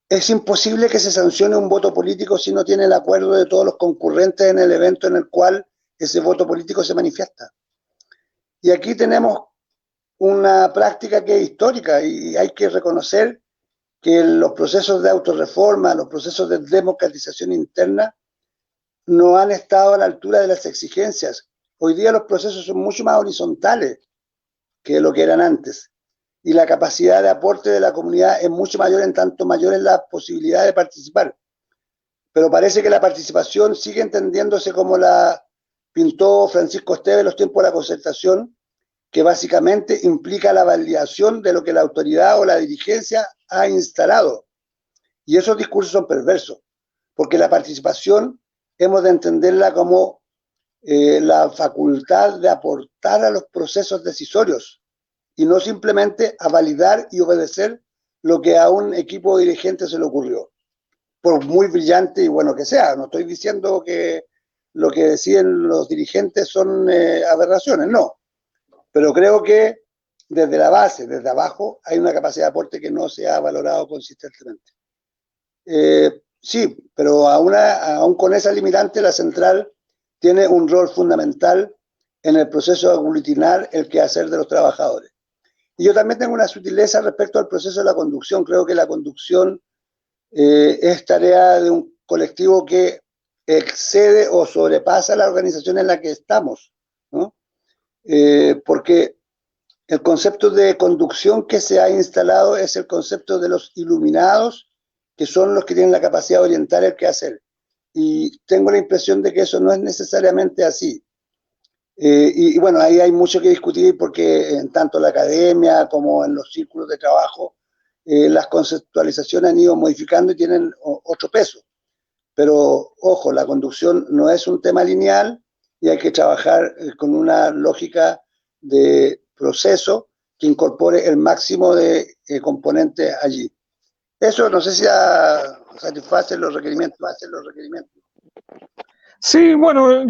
Es imposible que se sancione un voto político si no tiene el acuerdo de todos los concurrentes en el evento en el cual ese voto político se manifiesta. Y aquí tenemos una práctica que es histórica, y hay que reconocer que los procesos de autorreforma, los procesos de democratización interna, no han estado a la altura de las exigencias. Hoy día los procesos son mucho más horizontales que lo que eran antes, y la capacidad de aporte de la comunidad es mucho mayor, en tanto mayor es la posibilidad de participar. Pero parece que la participación sigue entendiéndose como la pintó Francisco Esteves en los tiempos de la concertación, que básicamente implica la validación de lo que la autoridad o la dirigencia ha instalado. Y esos discursos son perversos, porque la participación hemos de entenderla como la facultad de aportar a los procesos decisorios, y no simplemente a validar y obedecer lo que a un equipo dirigente se le ocurrió, por muy brillante y bueno que sea. No estoy diciendo que lo que deciden los dirigentes son aberraciones, no. Pero creo que desde la base, desde abajo, hay una capacidad de aporte que no se ha valorado consistentemente. Sí, pero aún con esa limitante, la central tiene un rol fundamental en el proceso de aglutinar el quehacer de los trabajadores. Y yo también tengo una sutileza respecto al proceso de la conducción. Creo que la conducción es tarea de un colectivo que excede o sobrepasa la organización en la que estamos, ¿no? Porque el concepto de conducción que se ha instalado es el concepto de los iluminados, que son los que tienen la capacidad de orientar el quehacer. Y tengo la impresión de que eso no es necesariamente así. Y bueno, ahí hay mucho que discutir, porque en tanto la academia como en los círculos de trabajo, las conceptualizaciones han ido modificando y tienen otro peso. Pero ojo, la conducción no es un tema lineal, y hay que trabajar con una lógica de proceso que incorpore el máximo de componentes allí. Eso no sé si satisface los requerimientos. Sí, bueno,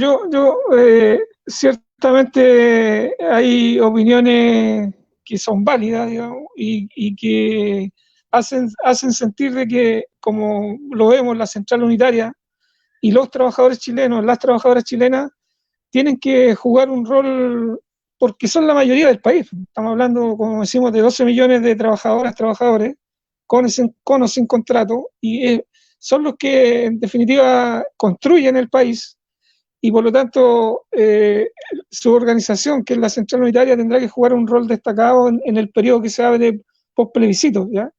ciertamente hay opiniones que son válidas, digamos, y que hacen sentir de que, como lo vemos, la central unitaria y los trabajadores chilenos, las trabajadoras chilenas, tienen que jugar un rol, porque son la mayoría del país. Estamos hablando, como decimos, de 12 millones de trabajadoras, trabajadores, con o sin contrato, y son los que en definitiva construyen el país, y por lo tanto su organización, que es la central unitaria, tendrá que jugar un rol destacado en el periodo que se abre post plebiscito, ¿ya?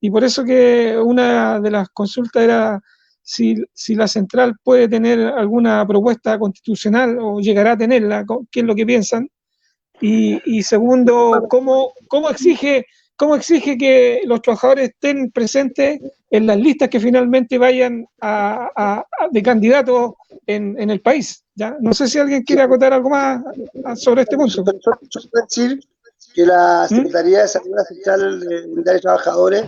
Y por eso que una de las consultas era si la central puede tener alguna propuesta constitucional o llegará a tenerla, qué es lo que piensan, y segundo, cómo exige que los trabajadores estén presentes en las listas que finalmente vayan de candidatos en el país, ¿ya? No sé si alguien quiere acotar algo más sobre este punto. Yo puedo decir que la Secretaría de Salud Central de Trabajadores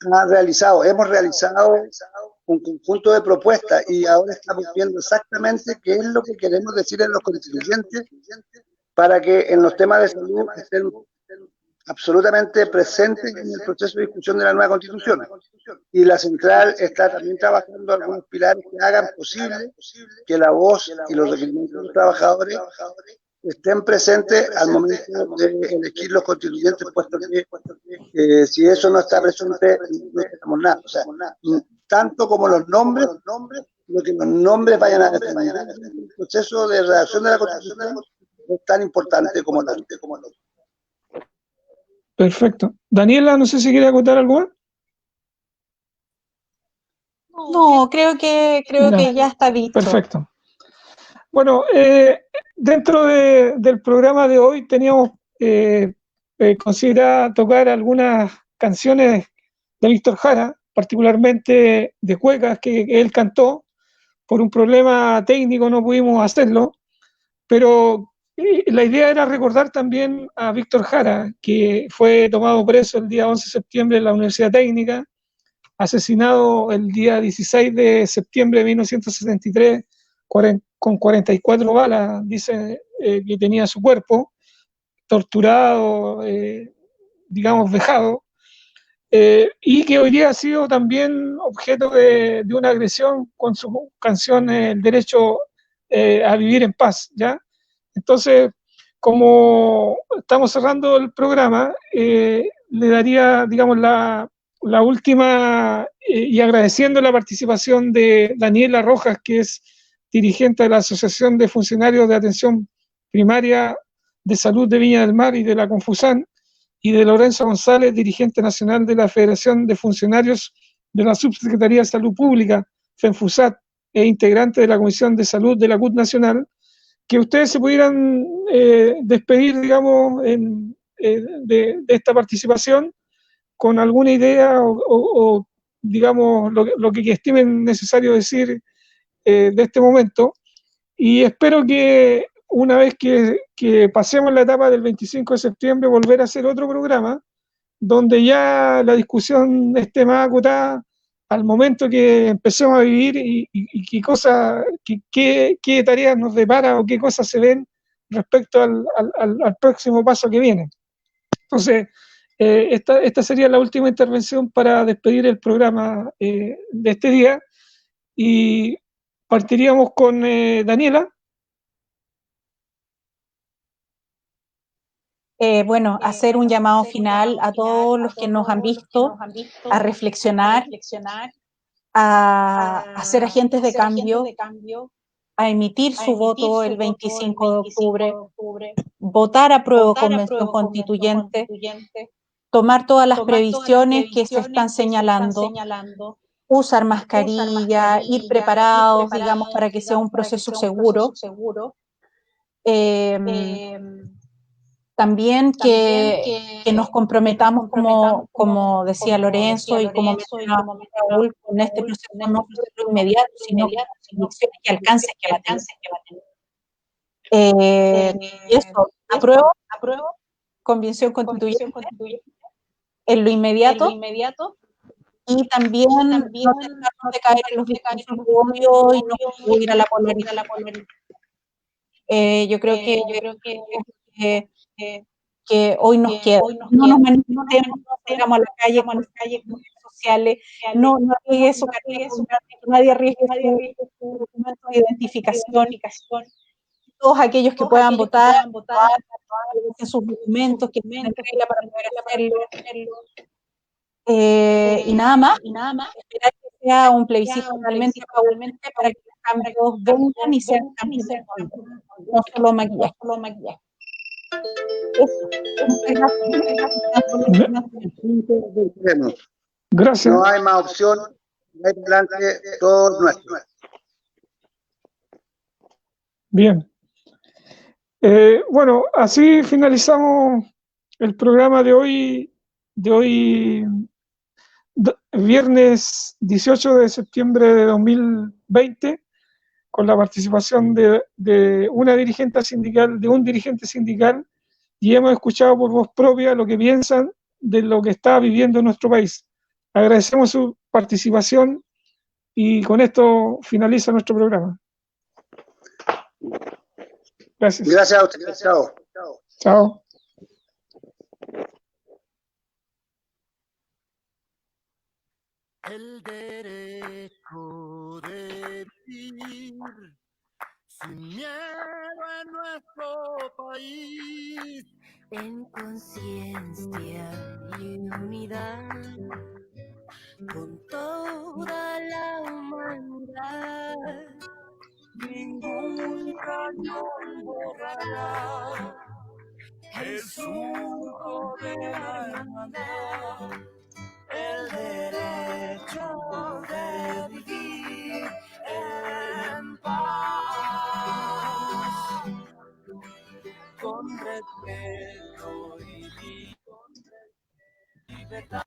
hemos realizado un conjunto de propuestas, y ahora estamos viendo exactamente qué es lo que queremos decir en los constituyentes, para que en los temas de salud estén absolutamente presentes en el proceso de discusión de la nueva constitución. Y la central está también trabajando algunos pilares que hagan posible que la voz y los requerimientos de los trabajadores estén presentes al momento de elegir los constituyentes, puesto que si eso no está presente, no tenemos nada. O sea, tanto como los nombres, lo que los nombres vayan a defender. El proceso de redacción de la Constitución es tan importante como el otro. Perfecto. Daniela, no sé si quiere acotar algo más. No, creo que ya está dicho. Perfecto. Bueno, dentro del programa de hoy teníamos considerado tocar algunas canciones de Víctor Jara, particularmente de cuecas que él cantó. Por un problema técnico no pudimos hacerlo, pero la idea era recordar también a Víctor Jara, que fue tomado preso el día 11 de septiembre en la Universidad Técnica, asesinado el día 16 de septiembre de 1973 con 44 balas, dice que tenía su cuerpo, torturado, digamos, vejado, y que hoy día ha sido también objeto de una agresión con su canción El derecho a vivir en paz, ¿ya? Entonces, como estamos cerrando el programa, le daría, digamos, la última, y agradeciendo la participación de Daniela Rojas, que es dirigente de la Asociación de Funcionarios de Atención Primaria de Salud de Viña del Mar y de la Confusan, y de Lorenzo González, dirigente nacional de la Federación de Funcionarios de la Subsecretaría de Salud Pública, FENFUSAT, e integrante de la Comisión de Salud de la CUT Nacional, que ustedes se pudieran despedir, digamos, de esta participación con alguna idea o digamos, lo que estimen necesario decir de este momento. Y espero que una vez que pasemos la etapa del 25 de septiembre, volver a hacer otro programa donde ya la discusión esté más acotada al momento que empecemos a vivir y qué cosas, qué tareas nos depara o qué cosas se ven respecto al próximo paso que viene. Entonces, esta sería la última intervención para despedir el programa de este día, y partiríamos con Daniela. Bueno, hacer un llamado final a todos los que nos han visto a reflexionar, a ser agentes de cambio, a emitir su voto el 25 de octubre, votar a prueba de convención constituyente, tomar todas las previsiones que se están señalando, usar mascarilla, ir preparados, digamos, para que sea un proceso seguro. También que nos comprometamos, como decía Lorenzo y como mencionaba Raúl, con este proceso no solo inmediato, sino con las elecciones y alcances que va a tener. Y eso, apruebo, convención constituyente en lo inmediato, y también no dejarnos de caer en los discursos de odio y no contribuir a la polarización. Yo creo que hoy nos queda. No nos manifestemos, no salgamos a la calle con redes sociales, no arriesgue su carnet, nadie arriesgue su documento de identificación. Todos aquellos que puedan votar, en sus documentos, que estén en regla para poder hacerlo. Y nada más, esperar que sea un plebiscito realmente favorable para que los cambios vengan y sean cambios de fondo, no solo maquillaje. Gracias. No hay más opción, no hay plan, todo nuestro. Bien. Bueno, así finalizamos el programa de hoy, viernes 18 de septiembre de 2020, con la participación de una dirigente sindical, de un dirigente sindical, y hemos escuchado por voz propia lo que piensan de lo que está viviendo nuestro país. Agradecemos su participación y con esto finaliza nuestro programa. Gracias. Gracias a ustedes. Chao. Chao. El derecho de vivir sin miedo en nuestro país, en conciencia y unidad, con toda la humanidad. Ningún cañón borrará el surco de la hermandad, el derecho de vivir en paz, con respeto y libertad.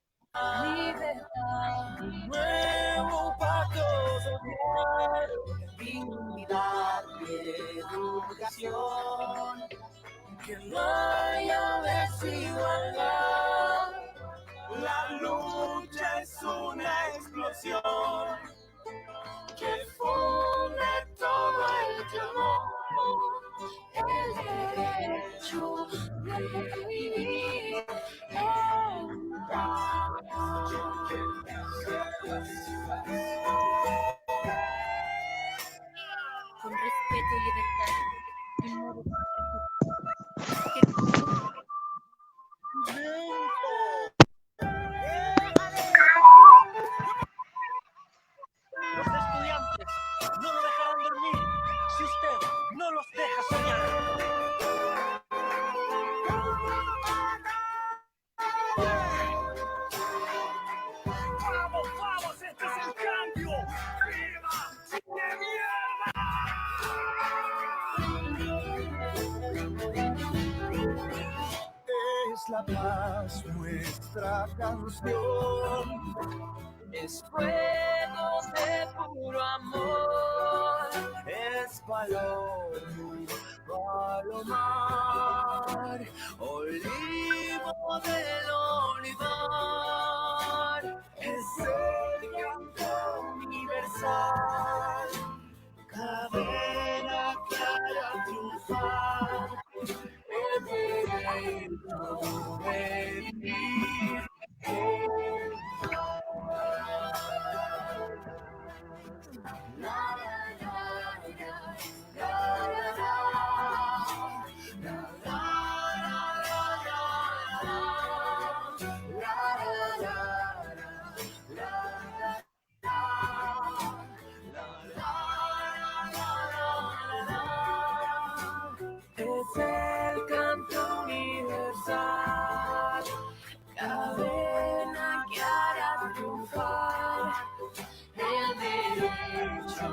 Un nuevo pacto social, dignidad y educación, que no haya desigualdad. La lucha es una explosión que funde todo el clamor, El derecho de vivir en paz. Con respeto y libertad. Los estudiantes no lo dejarán dormir si usted no los deja soñar. ¡Vamos, vamos! ¡Este es el cambio! ¡Viva! ¡De mierda! Es la paz nuestra canción, es fuego de puro amor, es valor palomar, olivo del olivar, es el canto universal, cadena que hará triunfar el derecho de vivir en es el canto universal, cadena que hará triunfar el derecho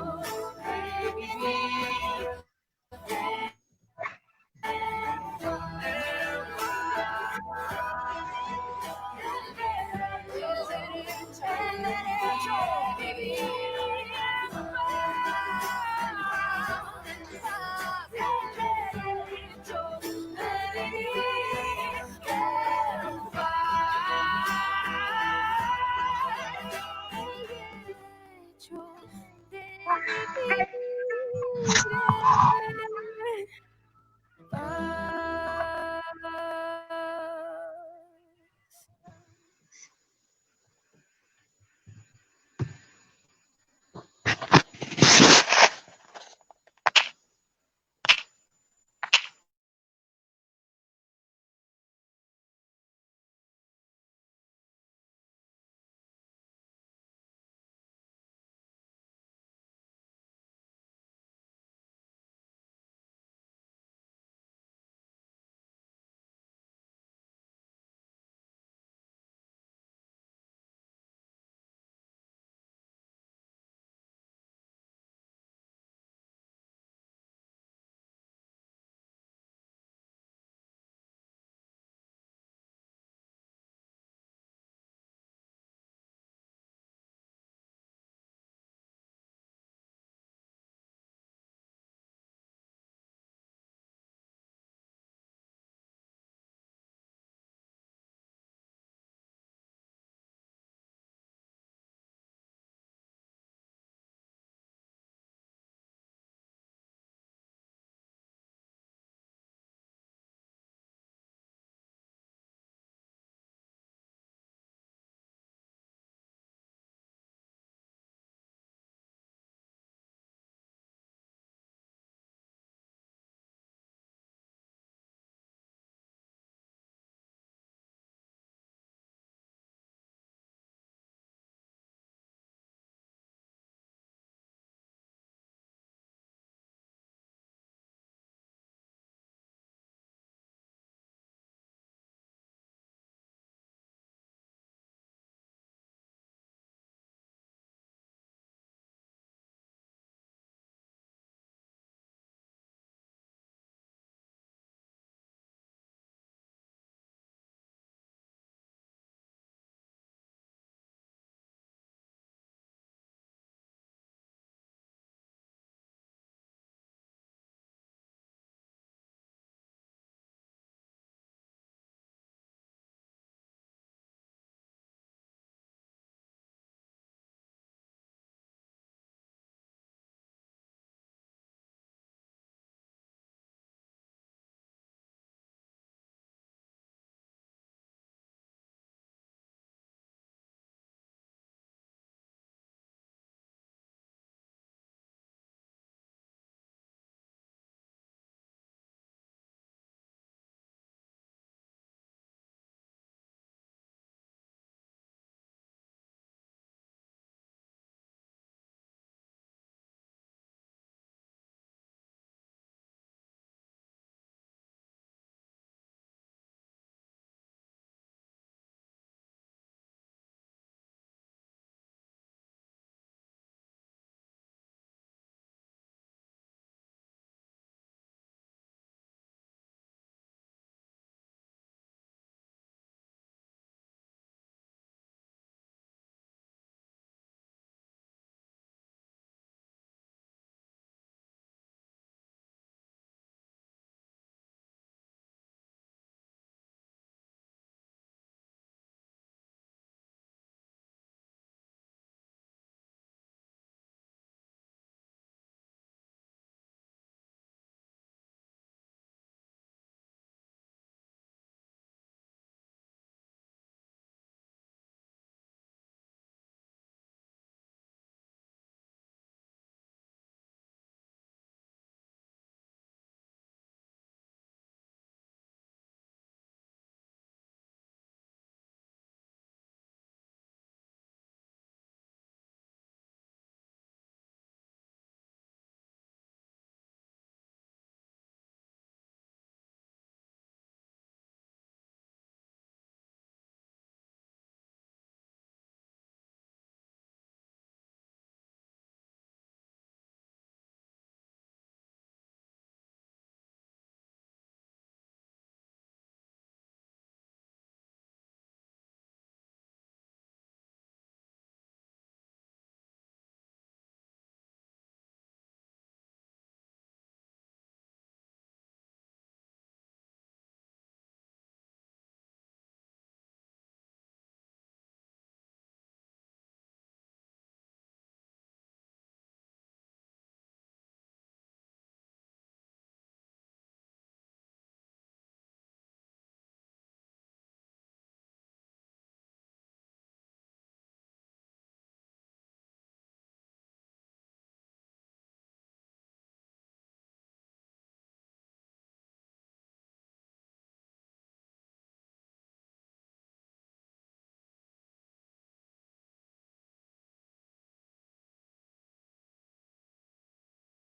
de vivir